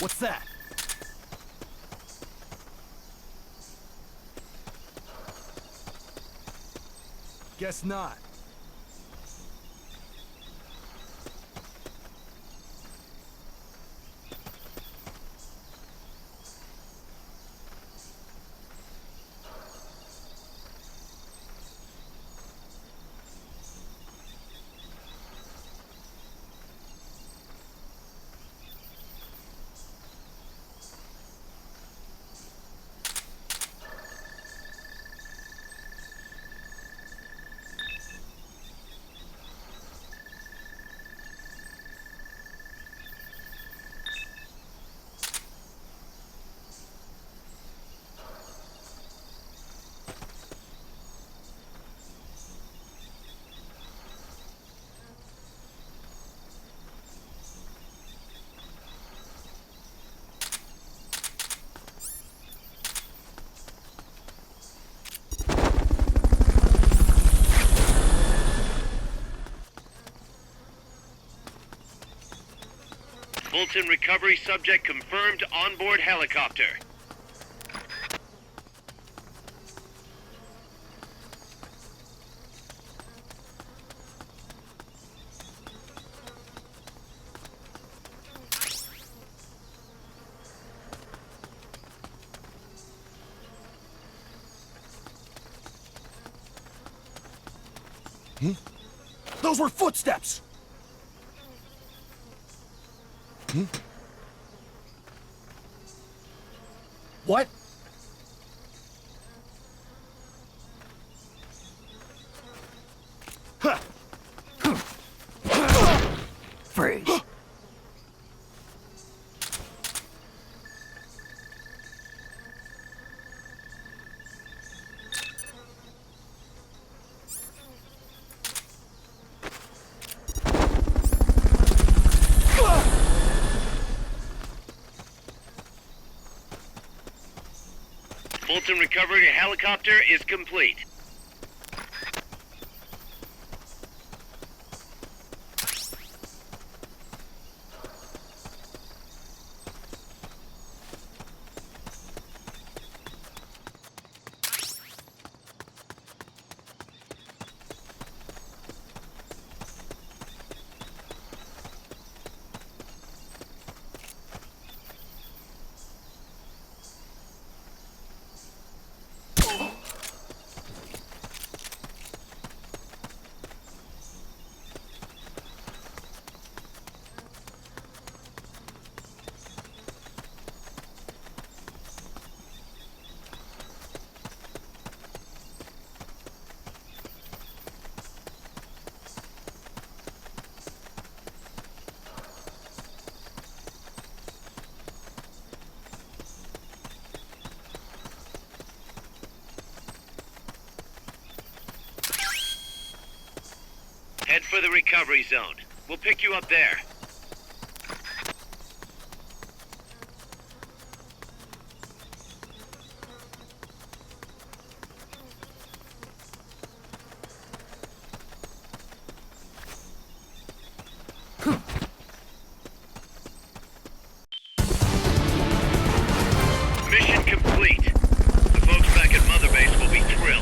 What's that? Guess not. Fulton recovery subject confirmed onboard helicopter. Those were footsteps! What? Freeze. Fulton recovery helicopter is complete. Head for the recovery zone. We'll pick you up there. Mission complete. The folks back at Mother Base will be thrilled.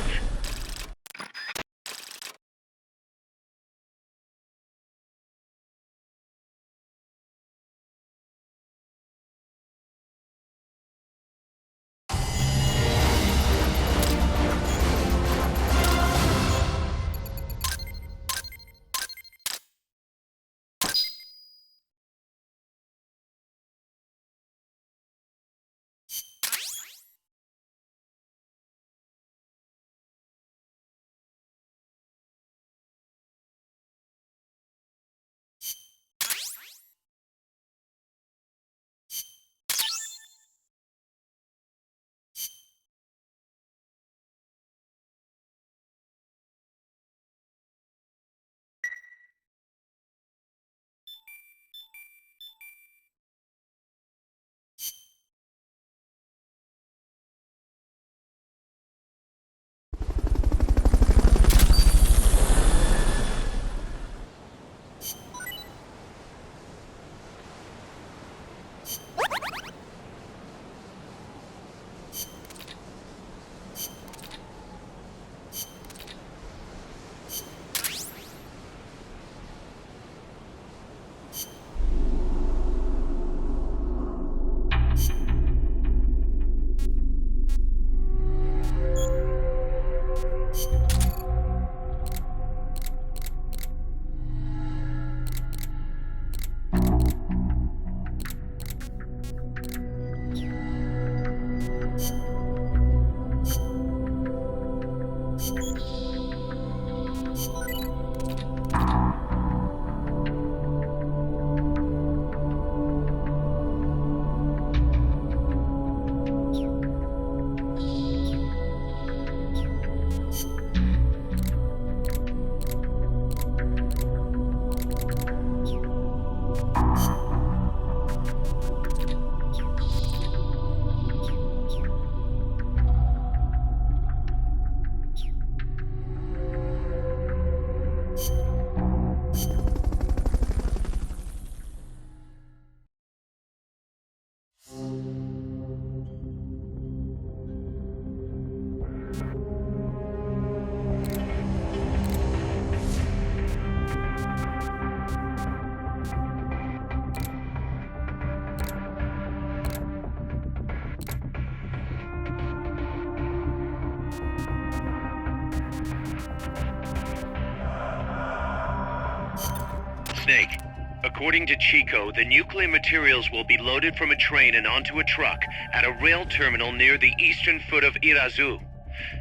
Snake, according to Chico, the nuclear materials will be loaded from a train and onto a truck at a rail terminal near the eastern foot of Irazu.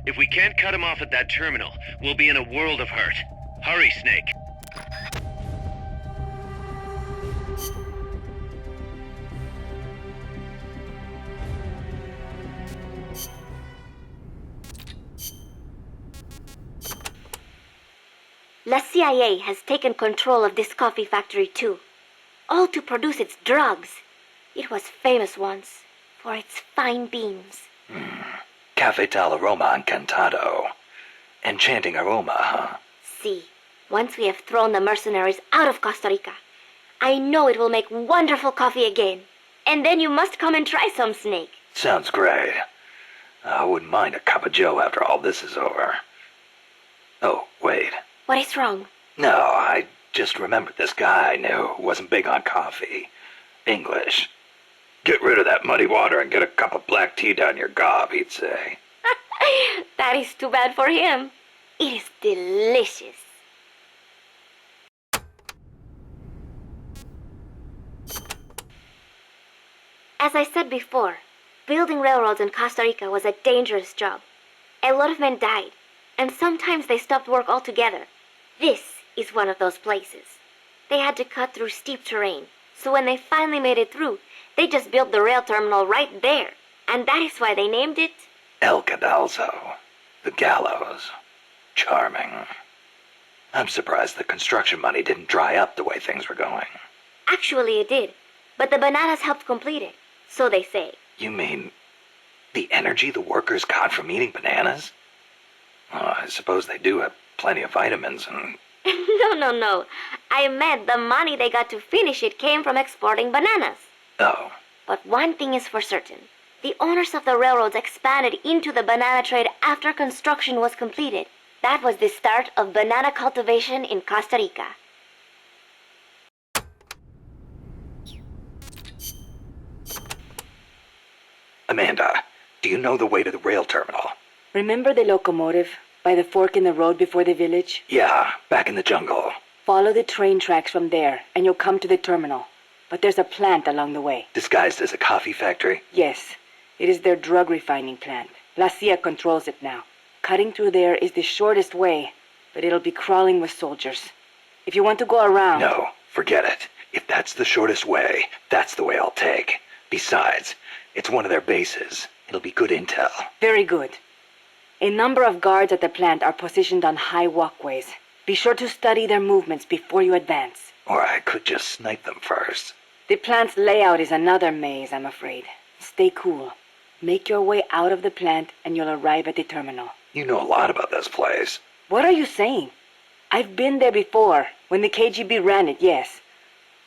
If we can't cut him off at that terminal, we'll be in a world of hurt. Hurry, Snake. La CIA has taken control of this coffee factory too, all to produce its drugs. It was famous once for its fine beans. Cafe tal aroma encantado. Enchanting aroma, huh? See, once we have thrown the mercenaries out of Costa Rica, I know it will make wonderful coffee again. And then you must come and try some, Snake. Sounds great. I wouldn't mind a cup of joe after all this is over. Oh, wait. What is wrong? No, I just remembered this guy I knew wasn't big on coffee. English. Get rid of that muddy water and get a cup of black tea down your gob, he'd say. That is too bad for him. It is delicious. As I said before, building railroads in Costa Rica was a dangerous job. A lot of men died, and sometimes they stopped work altogether. This is one of those places. They had to cut through steep terrain, so when they finally made it through, they just built the rail terminal right there. And that is why they named it El Cadalso. The gallows. Charming. I'm surprised the construction money didn't dry up the way things were going. Actually, it did, but the bananas helped complete it, so they say. You mean the energy the workers got from eating bananas? Oh, I suppose they do have plenty of vitamins and... No. I meant the money they got to finish it came from exporting bananas. Oh. But one thing is for certain. The owners of the railroads expanded into the banana trade after construction was completed. That was the start of banana cultivation in Costa Rica. Amanda, do you know the way to the rail terminal? Remember the locomotive by the fork in the road before the village? Yeah, back in the jungle. Follow the train tracks from there, and you'll come to the terminal. But there's a plant along the way. Disguised as a coffee factory? Yes, it is their drug refining plant. La CIA controls it now. Cutting through there is the shortest way, but it'll be crawling with soldiers. If you want to go around... No, forget it. If that's the shortest way, that's the way I'll take. Besides, it's one of their bases. It'll be good intel. Very good. A number of guards at the plant are positioned on high walkways. Be sure to study their movements before you advance. Or I could just snipe them first. The plant's layout is another maze, I'm afraid. Stay cool. Make your way out of the plant and you'll arrive at the terminal. You know a lot about this place. What are you saying? I've been there before, when the KGB ran it, yes.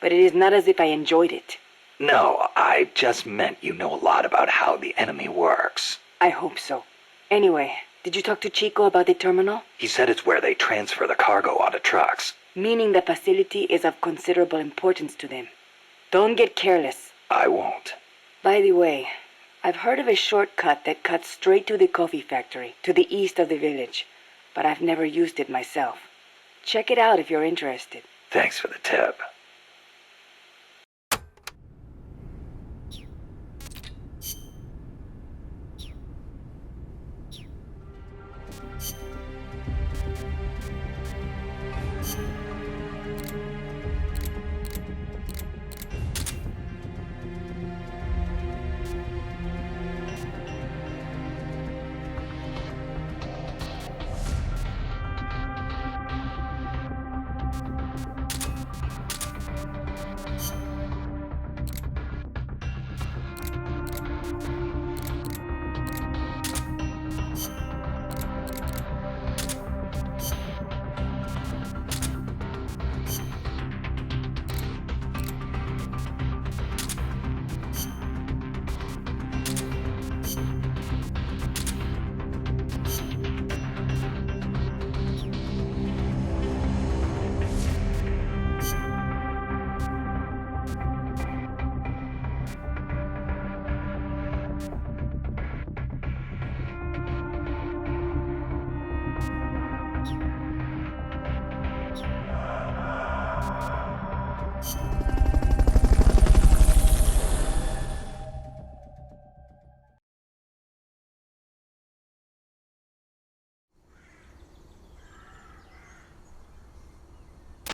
But it is not as if I enjoyed it. No, I just meant you know a lot about how the enemy works. I hope so. Anyway, did you talk to Chico about the terminal? He said it's where they transfer the cargo onto trucks. Meaning the facility is of considerable importance to them. Don't get careless. I won't. By the way, I've heard of a shortcut that cuts straight to the coffee factory, to the east of the village. But I've never used it myself. Check it out if you're interested. Thanks for the tip.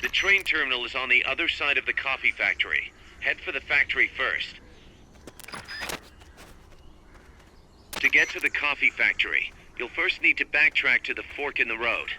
The train terminal is on the other side of the coffee factory. Head for the factory first. To get to the coffee factory, you'll first need to backtrack to the fork in the road.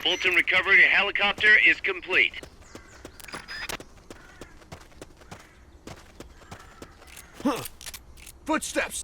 Fulton recovery helicopter is complete. Huh. Footsteps!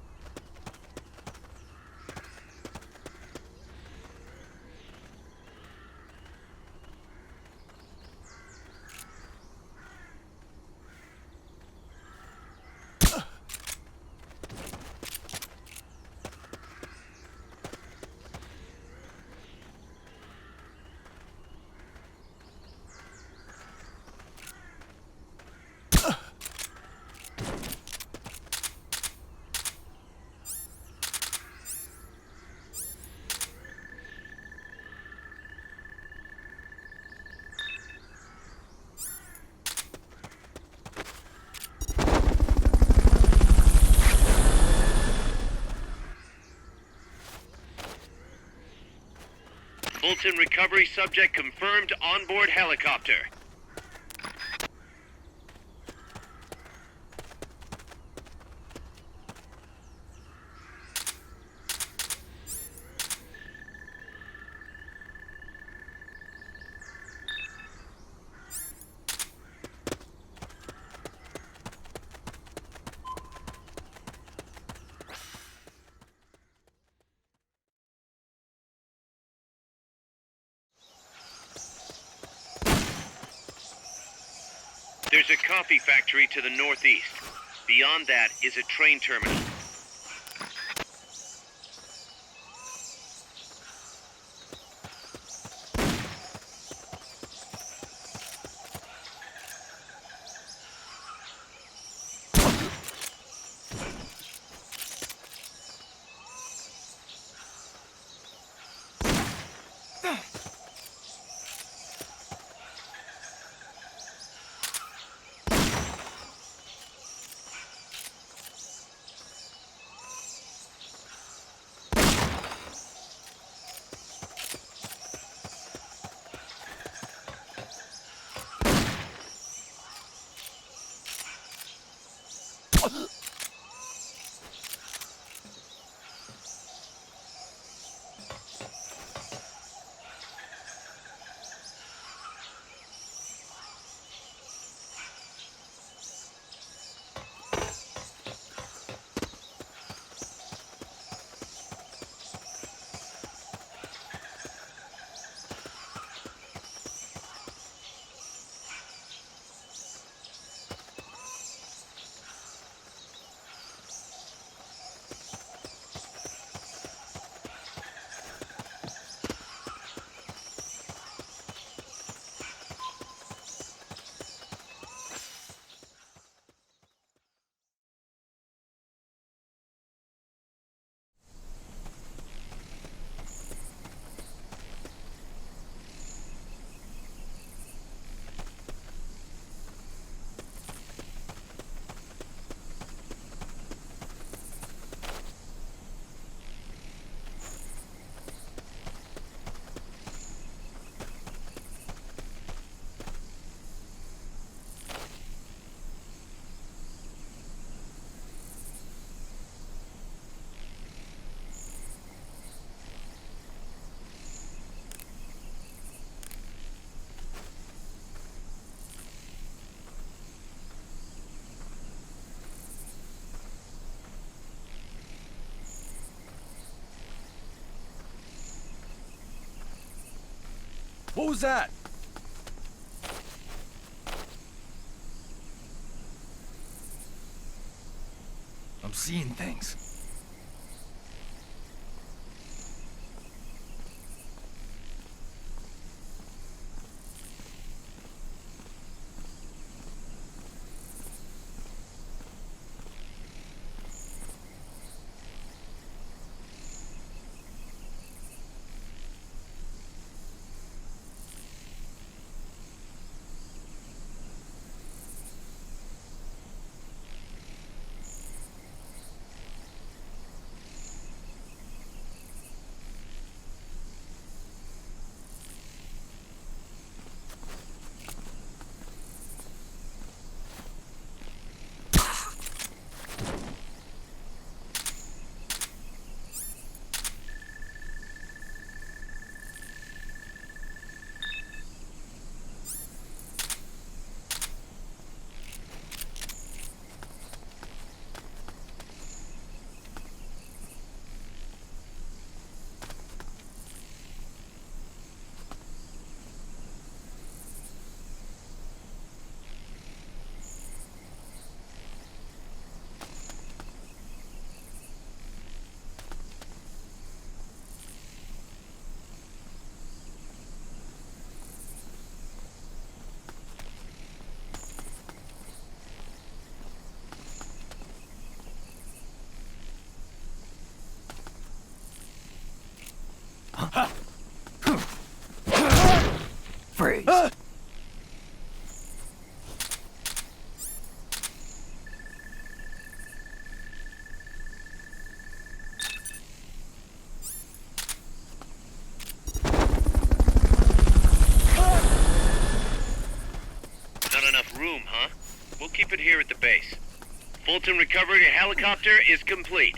Fulton recovery subject confirmed onboard helicopter. There's a coffee factory to the northeast. Beyond that is a train terminal. What was that? I'm seeing things. Freeze. Not enough room, huh? We'll keep it here at the base. Fulton recovery helicopter is complete.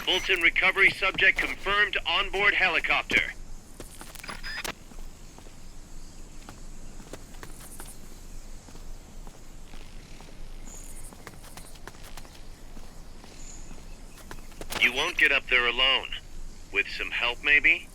Fulton recovery subject confirmed onboard helicopter. You won't get up there alone. With some help, maybe?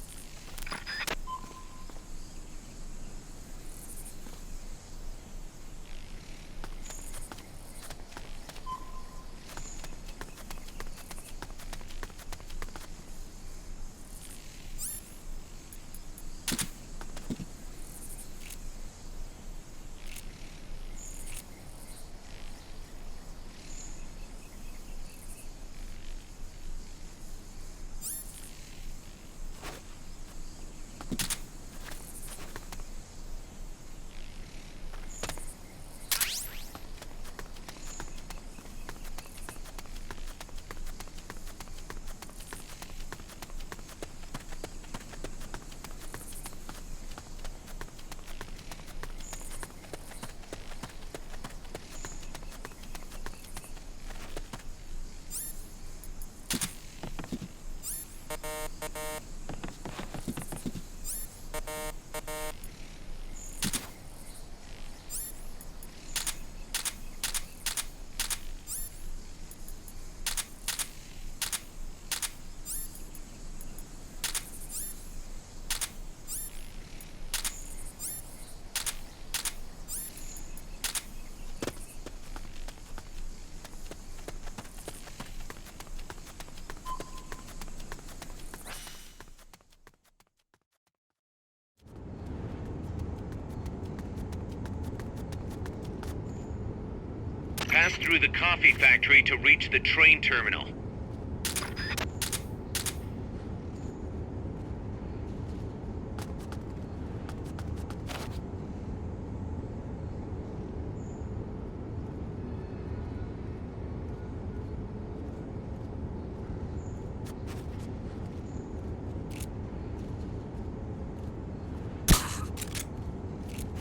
Pass through the coffee factory to reach the train terminal.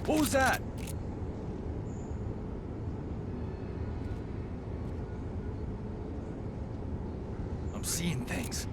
What was that? I'm seeing things.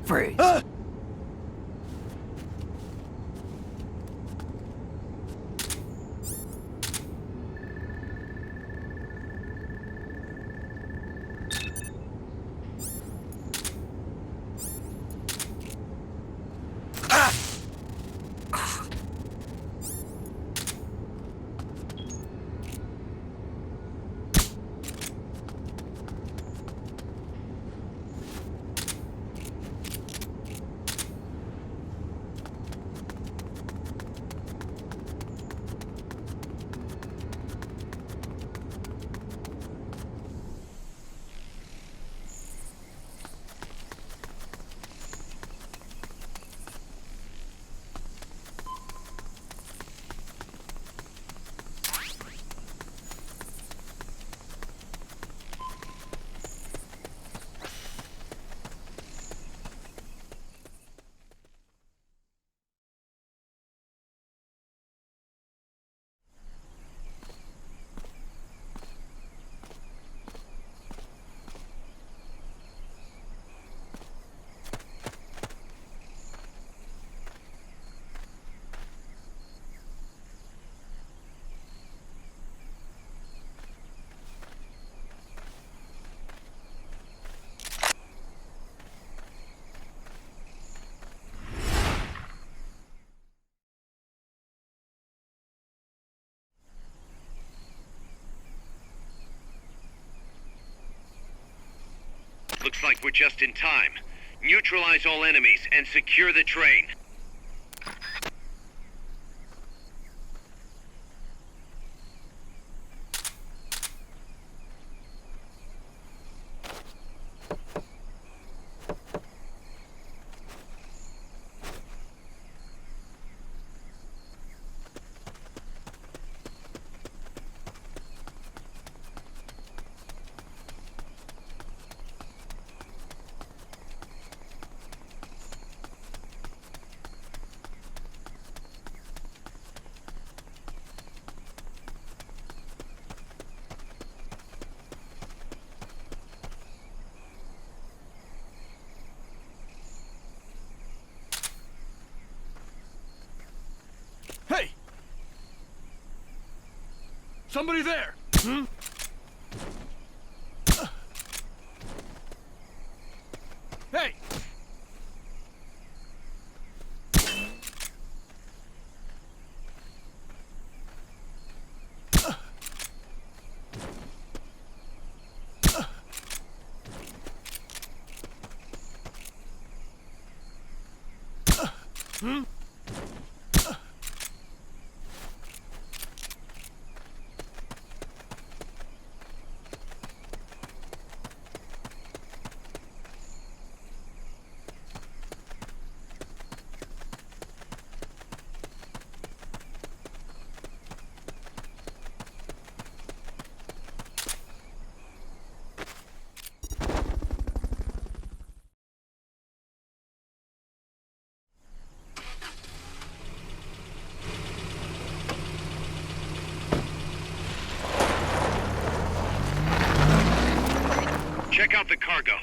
Freeze. Looks like we're just in time. Neutralize all enemies and secure the train. Hey! Somebody there! Hmm? Hey! Hmm? Check out the cargo.